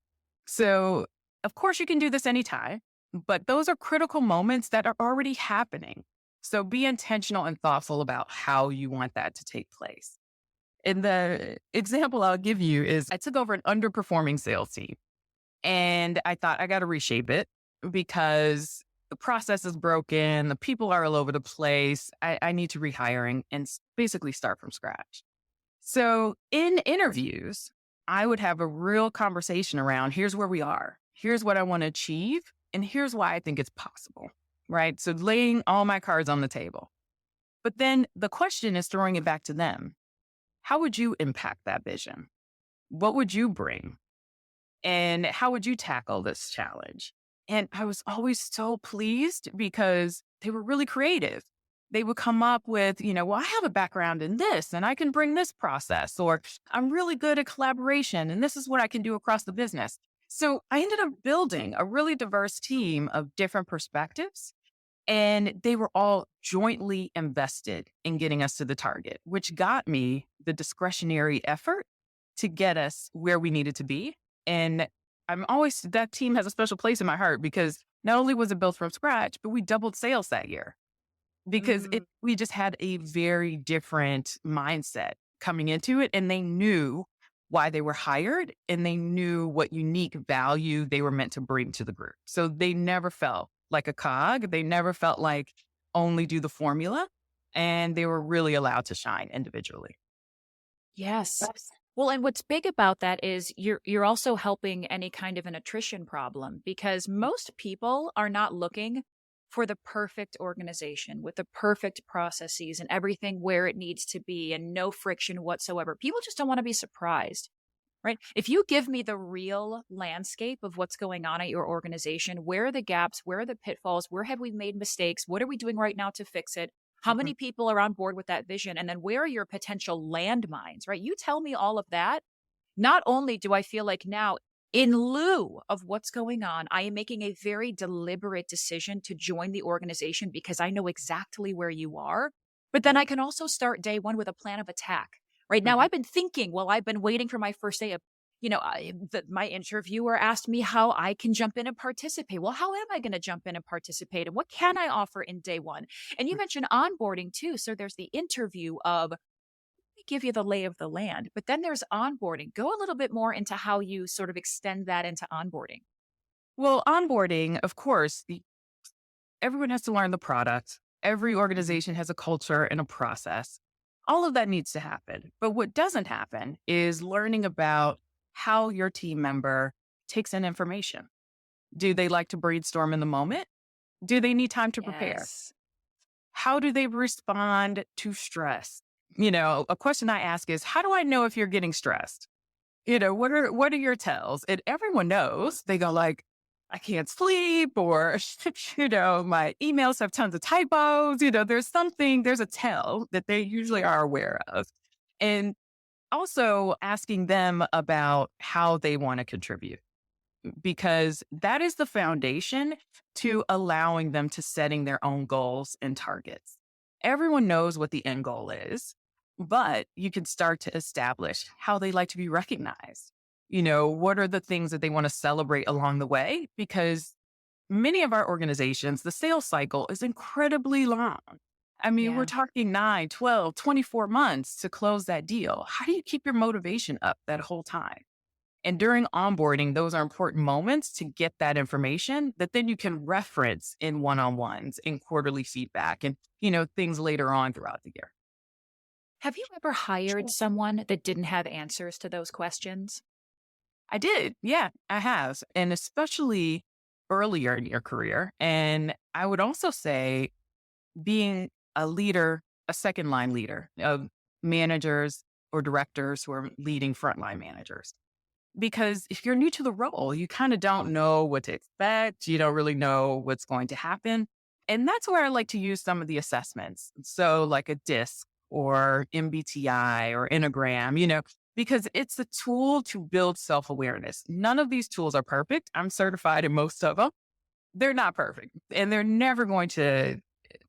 So of course you can do this anytime, but those are critical moments that are already happening. So be intentional and thoughtful about how you want that to take place. And the example I'll give you is I took over an underperforming sales team and I thought I got to reshape it because the process is broken. The people are all over the place. I need to rehiring and basically start from scratch. So in interviews, I would have a real conversation around here's where we are. Here's what I want to achieve. And here's why I think it's possible. Right? So laying all my cards on the table. But then the question is throwing it back to them. How would you impact that vision? What would you bring? And how would you tackle this challenge? And I was always so pleased because they were really creative. They would come up with, well, I have a background in this and I can bring this process, or I'm really good at collaboration and this is what I can do across the business. So I ended up building a really diverse team of different perspectives. And they were all jointly invested in getting us to the target, which got me the discretionary effort to get us where we needed to be. And that team has a special place in my heart because not only was it built from scratch, but we doubled sales that year because we just had a very different mindset coming into it, and they knew why they were hired, and they knew what unique value they were meant to bring to the group. So they never felt like a cog. They never felt like only do the formula, and they were really allowed to shine individually. Yes. Well, and what's big about that is you're also helping any kind of an attrition problem, because most people are not looking for the perfect organization with the perfect processes and everything where it needs to be and no friction whatsoever. People just don't want to be surprised, right? If you give me the real landscape of what's going on at your organization, where are the gaps, where are the pitfalls, where have we made mistakes, what are we doing right now to fix it? How many people are on board with that vision? And then where are your potential landmines, right? You tell me all of that. Not only do I feel like now, in lieu of what's going on, I am making a very deliberate decision to join the organization because I know exactly where you are. But then I can also start day one with a plan of attack. Right now, I've been thinking while I've been waiting for my first day of, my interviewer asked me how I can jump in and participate. Well, how am I going to jump in and participate? And what can I offer in day one? And you mentioned onboarding too. So there's the interview of, give you the lay of the land, but then there's onboarding. Go a little bit more into how you sort of extend that into onboarding. Well, onboarding, of course, everyone has to learn the product. Every organization has a culture and a process. All of that needs to happen. But what doesn't happen is learning about how your team member takes in information. Do they like to brainstorm in the moment? Do they need time to prepare? Yes. How do they respond to stress? A question I ask is, how do I know if you're getting stressed? What are your tells? And everyone knows. They go like, I can't sleep, or, my emails have tons of typos. There's a tell that they usually are aware of. And also asking them about how they want to contribute, because that is the foundation to allowing them to setting their own goals and targets. Everyone knows what the end goal is, but you can start to establish how they like to be recognized. What are the things that they want to celebrate along the way? Because many of our organizations, the sales cycle is incredibly long. We're talking 9, 12, 24 months to close that deal. How do you keep your motivation up that whole time? And during onboarding, those are important moments to get that information that then you can reference in one-on-ones, in quarterly feedback, and, things later on throughout the year. Have you ever hired someone that didn't have answers to those questions? I did. Yeah, I have. And especially earlier in your career. And I would also say being a leader, a second line leader of managers or directors who are leading frontline managers. Because if you're new to the role, you kind of don't know what to expect. You don't really know what's going to happen. And that's where I like to use some of the assessments. So like a DISC or MBTI or Enneagram, because it's a tool to build self-awareness. None of these tools are perfect. I'm certified in most of them. They're not perfect, and they're never going to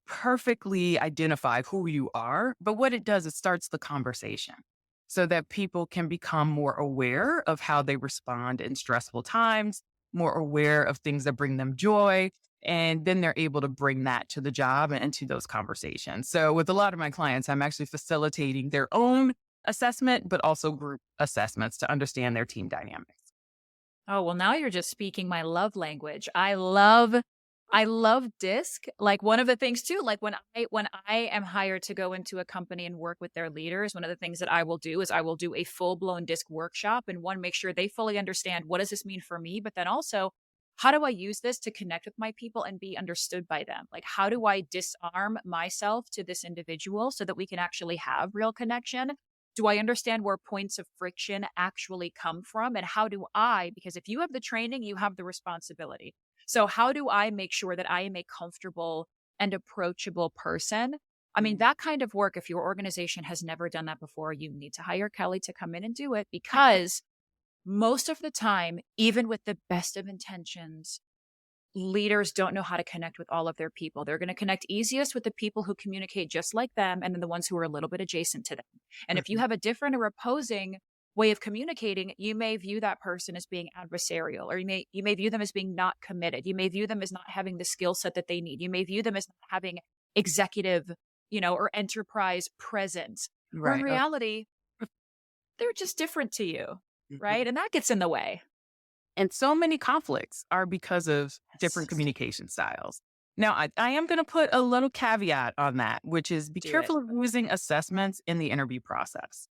perfectly identify who you are. But what it does, it starts the conversation so that people can become more aware of how they respond in stressful times, more aware of things that bring them joy. And then they're able to bring that to the job and into those conversations. So with a lot of my clients, I'm actually facilitating their own assessment, but also group assessments to understand their team dynamics. Oh, well, now you're just speaking my love language. I love DISC. Like one of the things too, like when I am hired to go into a company and work with their leaders, one of the things that I will do is I will do a full-blown DISC workshop and make sure they fully understand what does this mean for me, but then also how do I use this to connect with my people and be understood by them? Like, how do I disarm myself to this individual so that we can actually have real connection? Do I understand where points of friction actually come from? And how do because if you have the training, you have the responsibility. So how do I make sure that I am a comfortable and approachable person? That kind of work, if your organization has never done that before, you need to hire Kelly to come in and do it, because most of the time, even with the best of intentions, leaders don't know how to connect with all of their people. They're going to connect easiest with the people who communicate just like them, and then the ones who are a little bit adjacent to them. And if you have a different or opposing way of communicating, you may view that person as being adversarial, or you may view them as being not committed. You may view them as not having the skill set that they need. You may view them as not having executive, or enterprise presence. Right. In reality, they're just different to you, right? And that gets in the way. And so many conflicts are because of different communication styles. Now, I am going to put a little caveat on that, which is be careful of using assessments in the interview process,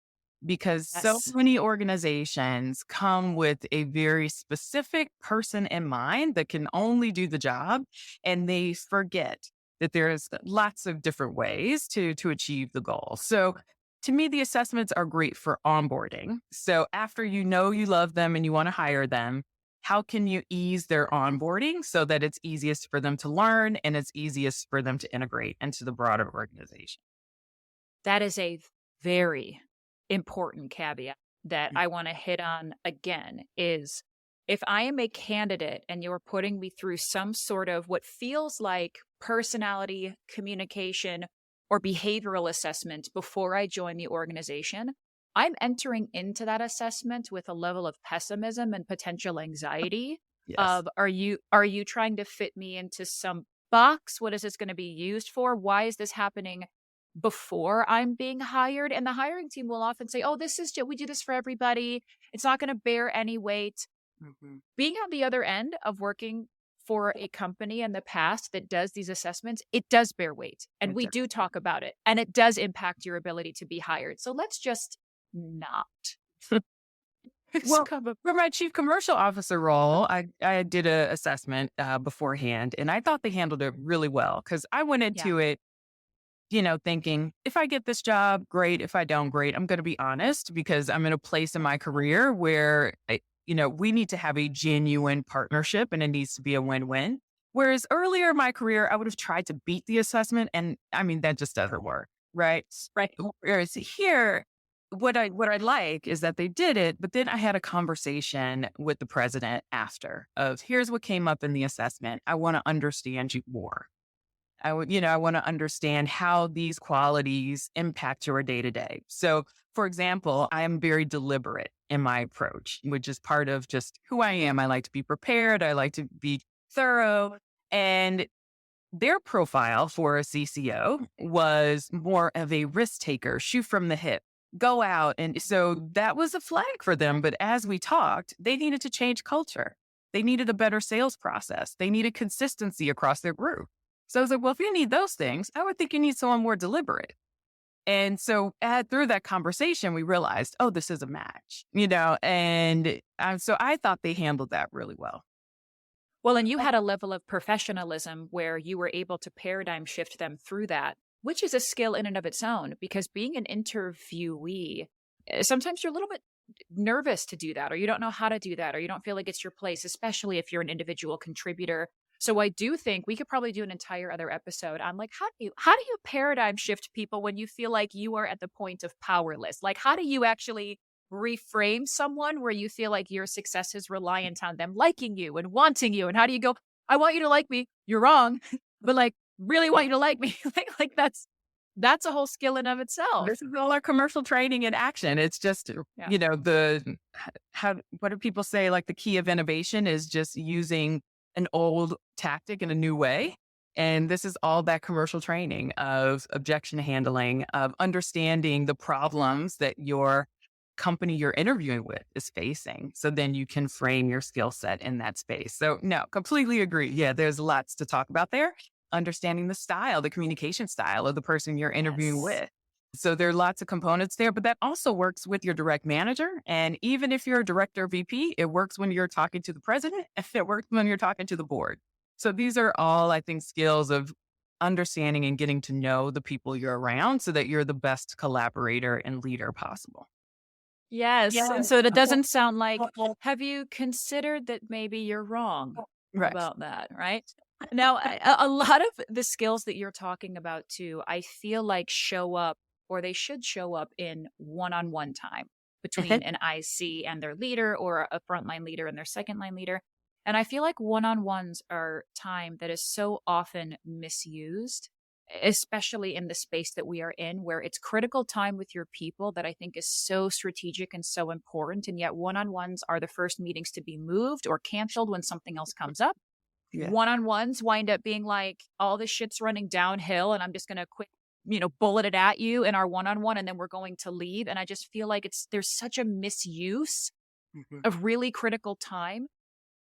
because so many organizations come with a very specific person in mind that can only do the job, and they forget that there's lots of different ways to achieve the goal. So to me, the assessments are great for onboarding. So after you know you love them and you want to hire them, how can you ease their onboarding so that it's easiest for them to learn and it's easiest for them to integrate into the broader organization? That is a very important caveat that I want to hit on again is if I am a candidate and you're putting me through some sort of what feels like personality, communication, or behavioral assessment before I join the organization, I'm entering into that assessment with a level of pessimism and potential anxiety of, are you trying to fit me into some box? What is this going to be used for? Why is this happening before I'm being hired? And the hiring team will often say, oh, we do this for everybody. It's not going to bear any weight. Being on the other end of working for a company in the past that does these assessments, it does bear weight. And we do talk about it. And it does impact your ability to be hired. So let's just not. Well, for my chief commercial officer role, I did an assessment beforehand, and I thought they handled it really well because I went into it, thinking if I get this job, great. If I don't, great. I'm going to be honest because I'm in a place in my career where we need to have a genuine partnership and it needs to be a win-win. Whereas earlier in my career, I would have tried to beat the assessment. And I mean, that just doesn't work. Right. Whereas here, what I like is that they did it, but then I had a conversation with the president after of here's what came up in the assessment. I want to understand you more. I want to understand how these qualities impact your day to day. So, for example, I am very deliberate in my approach, which is part of just who I am. I like to be prepared. I like to be thorough. And their profile for a CCO was more of a risk taker, shoot from the hip, go out. And so that was a flag for them. But as we talked, they needed to change culture. They needed a better sales process. They needed consistency across their group. So I was like, well, if you need those things, I would think you need someone more deliberate. And so through that conversation, we realized, oh, this is a match, and so I thought they handled that really well. Well, and you had a level of professionalism where you were able to paradigm shift them through that, which is a skill in and of its own, because being an interviewee, sometimes you're a little bit nervous to do that, or you don't know how to do that, or you don't feel like it's your place, especially if you're an individual contributor. So I do think we could probably do an entire other episode on like, how do you paradigm shift people when you feel like you are at the point of powerless? Like, how do you actually reframe someone where you feel like your success is reliant on them liking you and wanting you? And how do you go, I want you to like me. You're wrong, but like really want you to like me. like that's a whole skill in of itself. This is all our commercial training in action. It's just, what do people say? Like the key of innovation is just using an old tactic in a new way. And this is all that commercial training of objection handling, of understanding the problems that your company you're interviewing with is facing. So then you can frame your skill set in that space. So no, completely agree. Yeah, there's lots to talk about there. Understanding the style, the communication style of the person you're interviewing with. So there are lots of components there, but that also works with your direct manager. And even if you're a director or VP, it works when you're talking to the president, and it works when you're talking to the board. So these are all, I think, skills of understanding and getting to know the people you're around so that you're the best collaborator and leader possible. Yes. And so it doesn't sound like, have you considered that maybe you're wrong about that, right? Now, a lot of the skills that you're talking about too, I feel like show up, or they should show up in one-on-one time between an IC and their leader, or a frontline leader and their second line leader. And I feel like one-on-ones are time that is so often misused, especially in the space that we are in, where it's critical time with your people that I think is so strategic and so important. And yet one-on-ones are the first meetings to be moved or canceled when something else comes up. Yeah. One-on-ones wind up being like, all this shit's running downhill and I'm just going to quit bullet it at you in our one-on-one and then we're going to leave. And I just feel like there's such a misuse of really critical time.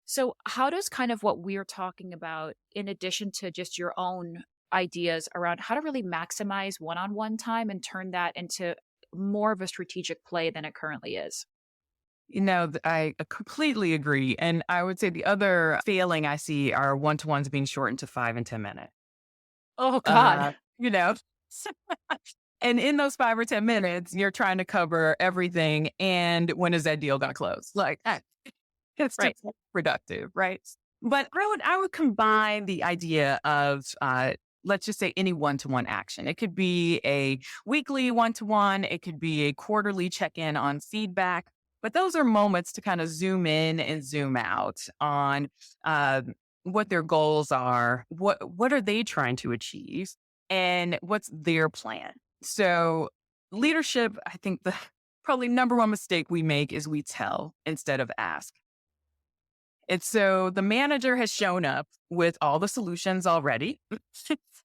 So how does kind of what we're talking about, in addition to just your own ideas around how to really maximize one-on-one time and turn that into more of a strategic play than it currently is? I completely agree. And I would say the other failing I see are one-to-ones being shortened to 5 and 10 minutes. Oh, God. You know, and in those 5 or 10 minutes, you're trying to cover everything. And when is that deal going to close? Like, it's Right. just productive, right? But I would combine the idea of, let's just say any one-to-one action. It could be a weekly one-to-one. It could be a quarterly check-in on feedback. But those are moments to kind of zoom in and zoom out on what their goals are, what are they trying to achieve, and what's their plan. So leadership, I think the probably number one mistake we make is we tell instead of ask. And so the manager has shown up with all the solutions already,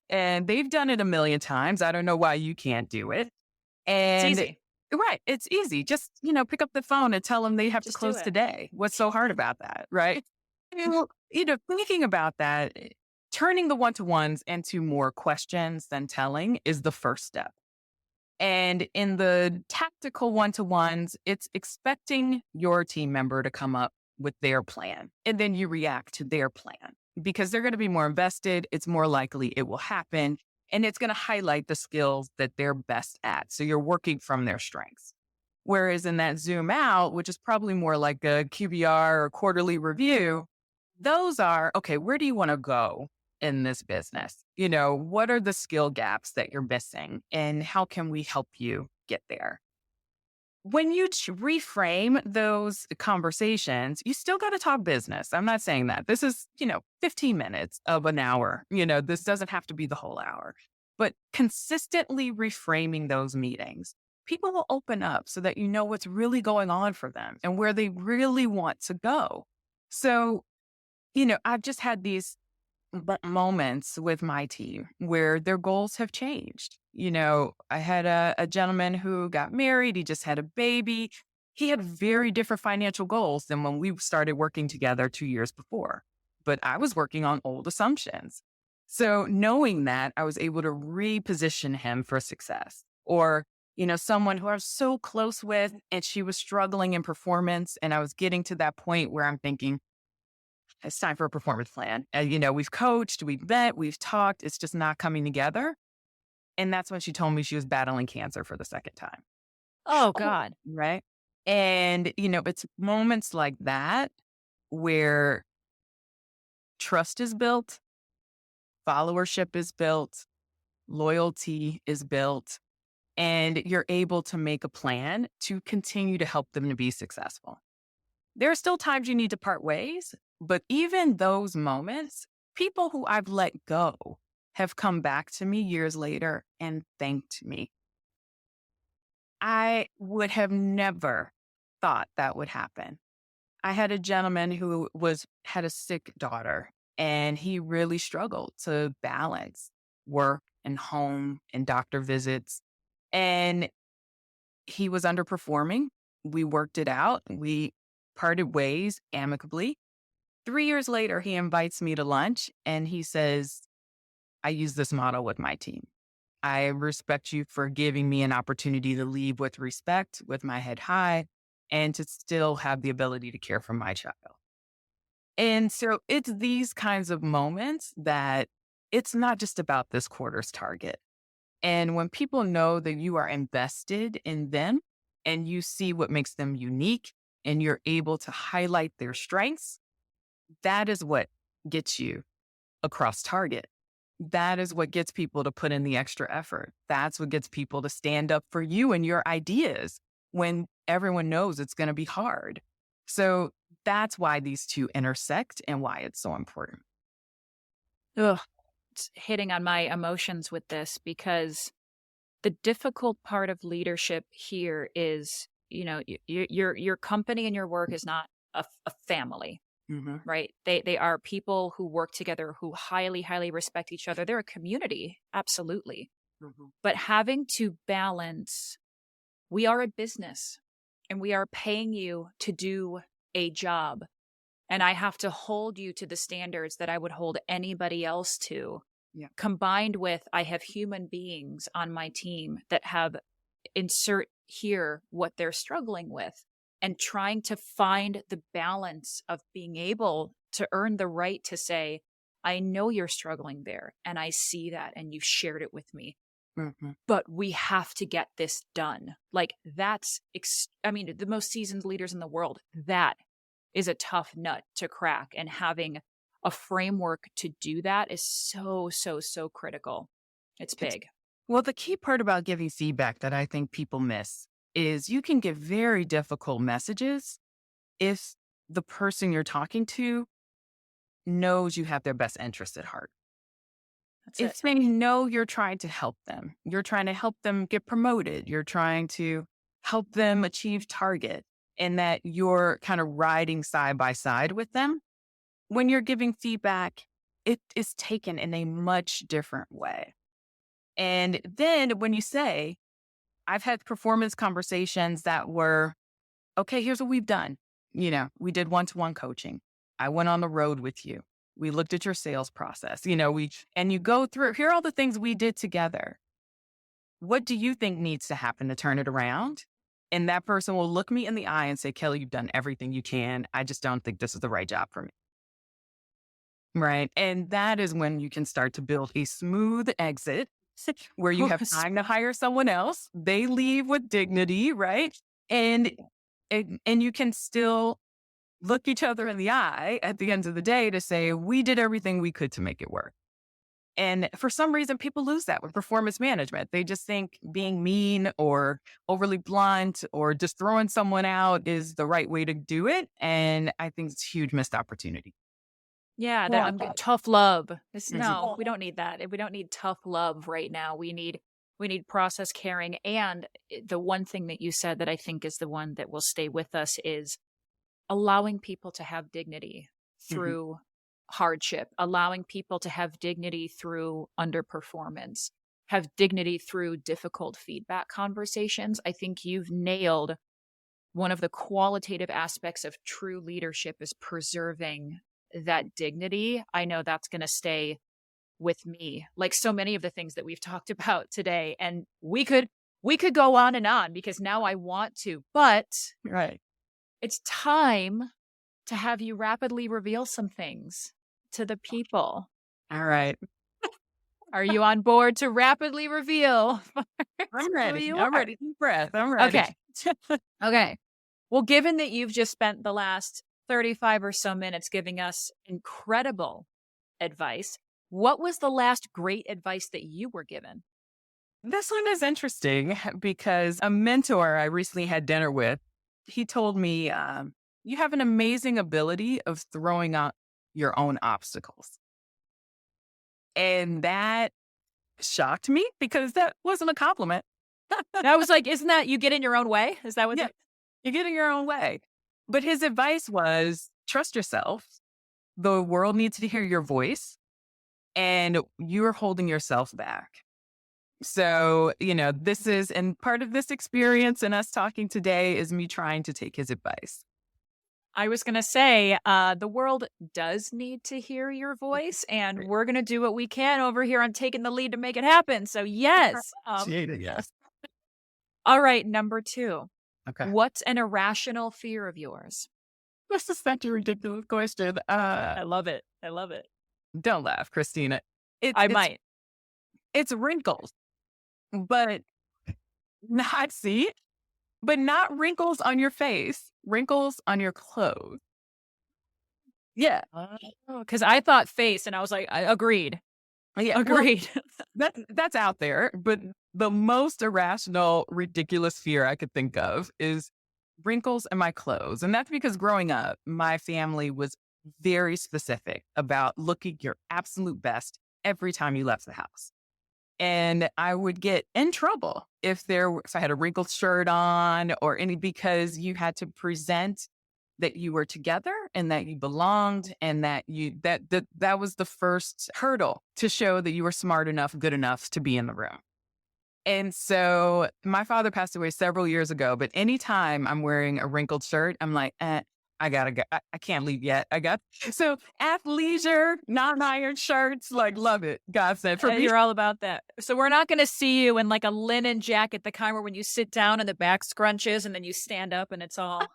and they've done it a million times. I don't know why you can't do it. And It's easy. Right. It's easy. Just, pick up the phone and tell them they have to Just do close it. today. What's so hard about that? Right. Thinking about that, turning the one-to-ones into more questions than telling is the first step. And in the tactical one-to-ones, it's expecting your team member to come up with their plan. And then you react to their plan because they're going to be more invested. It's more likely it will happen. And it's going to highlight the skills that they're best at. So you're working from their strengths. Whereas in that zoom out, which is probably more like a QBR or quarterly review, those are, okay, where do you want to go in this business? What are the skill gaps that you're missing? And how can we help you get there? When you reframe those conversations, you still got to talk business. I'm not saying that. This is, 15 minutes of an hour. This doesn't have to be the whole hour. But consistently reframing those meetings, people will open up so that you know what's really going on for them and where they really want to go. So, I've just had these moments with my team where their goals have changed. I had a gentleman who got married. He just had a baby. He had very different financial goals than when we started working together 2 years before. But I was working on old assumptions. So knowing that, I was able to reposition him for success. Or, someone who I was so close with and she was struggling in performance. And I was getting to that point where I'm thinking, it's time for a performance plan. And, we've coached, we've met, we've talked. It's just not coming together. And that's when she told me she was battling cancer for the second time. Oh, God. Right. And, it's moments like that where trust is built, followership is built, loyalty is built, and you're able to make a plan to continue to help them to be successful. There are still times you need to part ways, but even those moments, people who I've let go have come back to me years later and thanked me. I would have never thought that would happen. I had a gentleman who had a sick daughter, and he really struggled to balance work and home and doctor visits. And he was underperforming. We worked it out. We parted ways amicably. 3 years later, he invites me to lunch and he says, I use this model with my team. I respect you for giving me an opportunity to leave with respect, with my head high, and to still have the ability to care for my child. And so it's these kinds of moments that it's not just about this quarter's target. And when people know that you are invested in them and you see what makes them unique and you're able to highlight their strengths, that is what gets you across target. That is what gets people to put in the extra effort. That's what gets people to stand up for you and your ideas when everyone knows it's going to be hard. So that's why these two intersect and why it's so important. Ugh, it's hitting on my emotions with this because the difficult part of leadership here is, your company and your work is not a family. Mm-hmm. Right. They are people who work together, who highly, highly respect each other. They're a community. Absolutely. But having to balance, we are a business and we are paying you to do a job. And I have to hold you to the standards that I would hold anybody else to. Yeah. Combined with, I have human beings on my team that have insert here what they're struggling with, and trying to find the balance of being able to earn the right to say, I know you're struggling there and I see that and you've shared it with me, but we have to get this done. Like that's, the most seasoned leaders in the world, that is a tough nut to crack, and having a framework to do that is so, so, so critical. It's big. Well, the key part about giving feedback that I think people miss is you can give very difficult messages if the person you're talking to knows you have their best interest at heart. If they know you're trying to help them, you're trying to help them get promoted, you're trying to help them achieve target, and that you're kind of riding side by side with them, when you're giving feedback, it is taken in a much different way. And then when you say, I've had performance conversations that were, okay, here's what we've done. We did one-to-one coaching. I went on the road with you. We looked at your sales process. And you go through, here are all the things we did together. What do you think needs to happen to turn it around? And that person will look me in the eye and say, Kelly, you've done everything you can. I just don't think this is the right job for me. Right. And that is when you can start to build a smooth exit where you have time to hire someone else. They leave with dignity, right? And you can still look each other in the eye at the end of the day to say, we did everything we could to make it work. And for some reason, people lose that with performance management. They just think being mean or overly blunt or just throwing someone out is the right way to do it. And I think it's a huge missed opportunity. Yeah, tough love. No, we don't need that. We don't need tough love right now. We need process caring. And the one thing that you said that I think is the one that will stay with us is allowing people to have dignity through hardship, allowing people to have dignity through underperformance, have dignity through difficult feedback conversations. I think you've nailed one of the qualitative aspects of true leadership is preserving that dignity. I know that's going to stay with me, like so many of the things that we've talked about today. And we could go on and on because now I want to, but it's time to have you rapidly reveal some things to the people. All right. Are you on board to rapidly reveal? I'm ready. I'm ready. Deep breath. I'm ready. Okay. Well, given that you've just spent the last 35 or so minutes giving us incredible advice, what was the last great advice that you were given? This one is interesting because a mentor I recently had dinner with, he told me, you have an amazing ability of throwing out your own obstacles. And that shocked me because that wasn't a compliment. I was like, isn't that you get in your own way? Is that what? Yeah, you get in your own way. But his advice was trust yourself. The world needs to hear your voice and you're holding yourself back. So, this is, and part of this experience and us talking today is me trying to take his advice. I was going to say, the world does need to hear your voice, and we're going to do what we can over here on Taking the Lead to make it happen. So yes. Yes. All right. Number 2. Okay. What's an irrational fear of yours? This is such a ridiculous question. I love it. Don't laugh, Christina. I might. It's wrinkles, but not wrinkles on your face, wrinkles on your clothes. Yeah. Because I thought face and I was like, agreed. Yeah, agreed. Well, that's out there. But the most irrational, ridiculous fear I could think of is wrinkles in my clothes. And that's because growing up, my family was very specific about looking your absolute best every time you left the house. And I would get in trouble if I had a wrinkled shirt on or because you had to present that you were together and that you belonged and that that was the first hurdle to show that you were smart enough, good enough to be in the room. And so my father passed away several years ago, but anytime I'm wearing a wrinkled shirt, I'm like, I gotta go. I can't leave yet. So athleisure, non-iron shirts, like love it. God said for me. You're all about that. So we're not going to see you in like a linen jacket, the kind where when you sit down and the back scrunches and then you stand up and it's all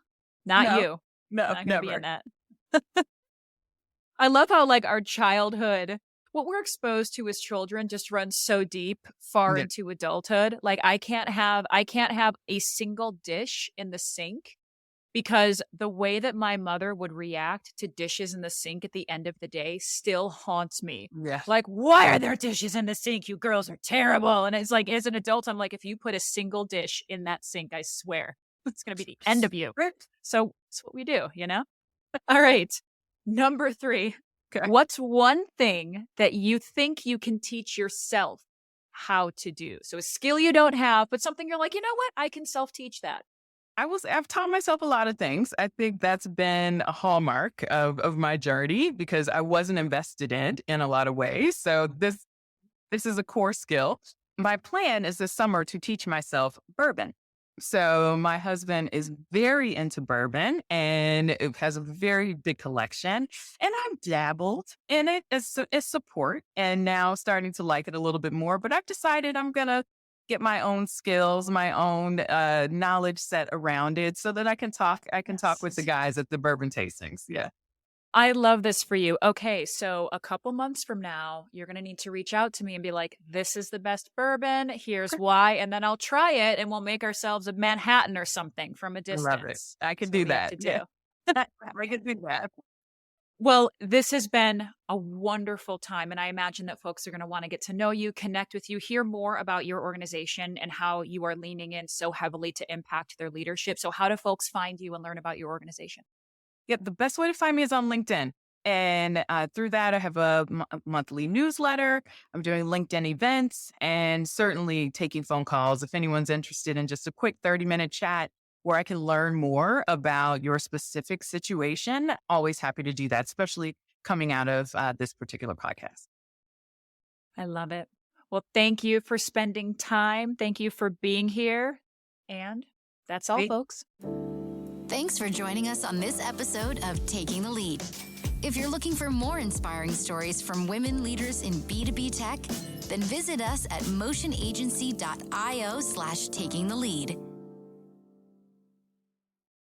not No. you. No, Not gonna never. be in that. I love how like our childhood, what we're exposed to as children just runs so deep far Yeah. into adulthood. Like I can't have a single dish in the sink because the way that my mother would react to dishes in the sink at the end of the day still haunts me. Yeah. Like, why are there dishes in the sink? You girls are terrible. And it's like, as an adult, I'm like, if you put a single dish in that sink, I swear it's going to be the end of you. So that's what we do, you know? All right. Number 3. Okay. What's one thing that you think you can teach yourself how to do? So a skill you don't have, but something you're like, you know what? I can self-teach that. I've taught myself a lot of things. I think that's been a hallmark of my journey because I wasn't invested in a lot of ways. So this is a core skill. My plan is this summer to teach myself bourbon. So my husband is very into bourbon and it has a very big collection. And I've dabbled in it as support and now starting to like it a little bit more. But I've decided I'm going to get my own skills, my own knowledge set around it so that I can talk with the guys at the bourbon tastings. Yeah. I love this for you. Okay, so a couple months from now, you're going to need to reach out to me and be like, this is the best bourbon. Here's why. And then I'll try it and we'll make ourselves a Manhattan or something from a distance. Love it. I can That's do what we have that. to do. Yeah. I can do that. Well, this has been a wonderful time. And I imagine that folks are going to want to get to know you, connect with you, hear more about your organization and how you are leaning in so heavily to impact their leadership. So how do folks find you and learn about your organization? Yep. The best way to find me is on LinkedIn. And through that, I have a monthly newsletter. I'm doing LinkedIn events and certainly taking phone calls. If anyone's interested in just a quick 30-minute chat where I can learn more about your specific situation, always happy to do that, especially coming out of this particular podcast. I love it. Well, thank you for spending time. Thank you for being here. And that's all, folks. Thanks for joining us on this episode of Taking the Lead. If you're looking for more inspiring stories from women leaders in B2B tech, then visit us at motionagency.io/takingthelead.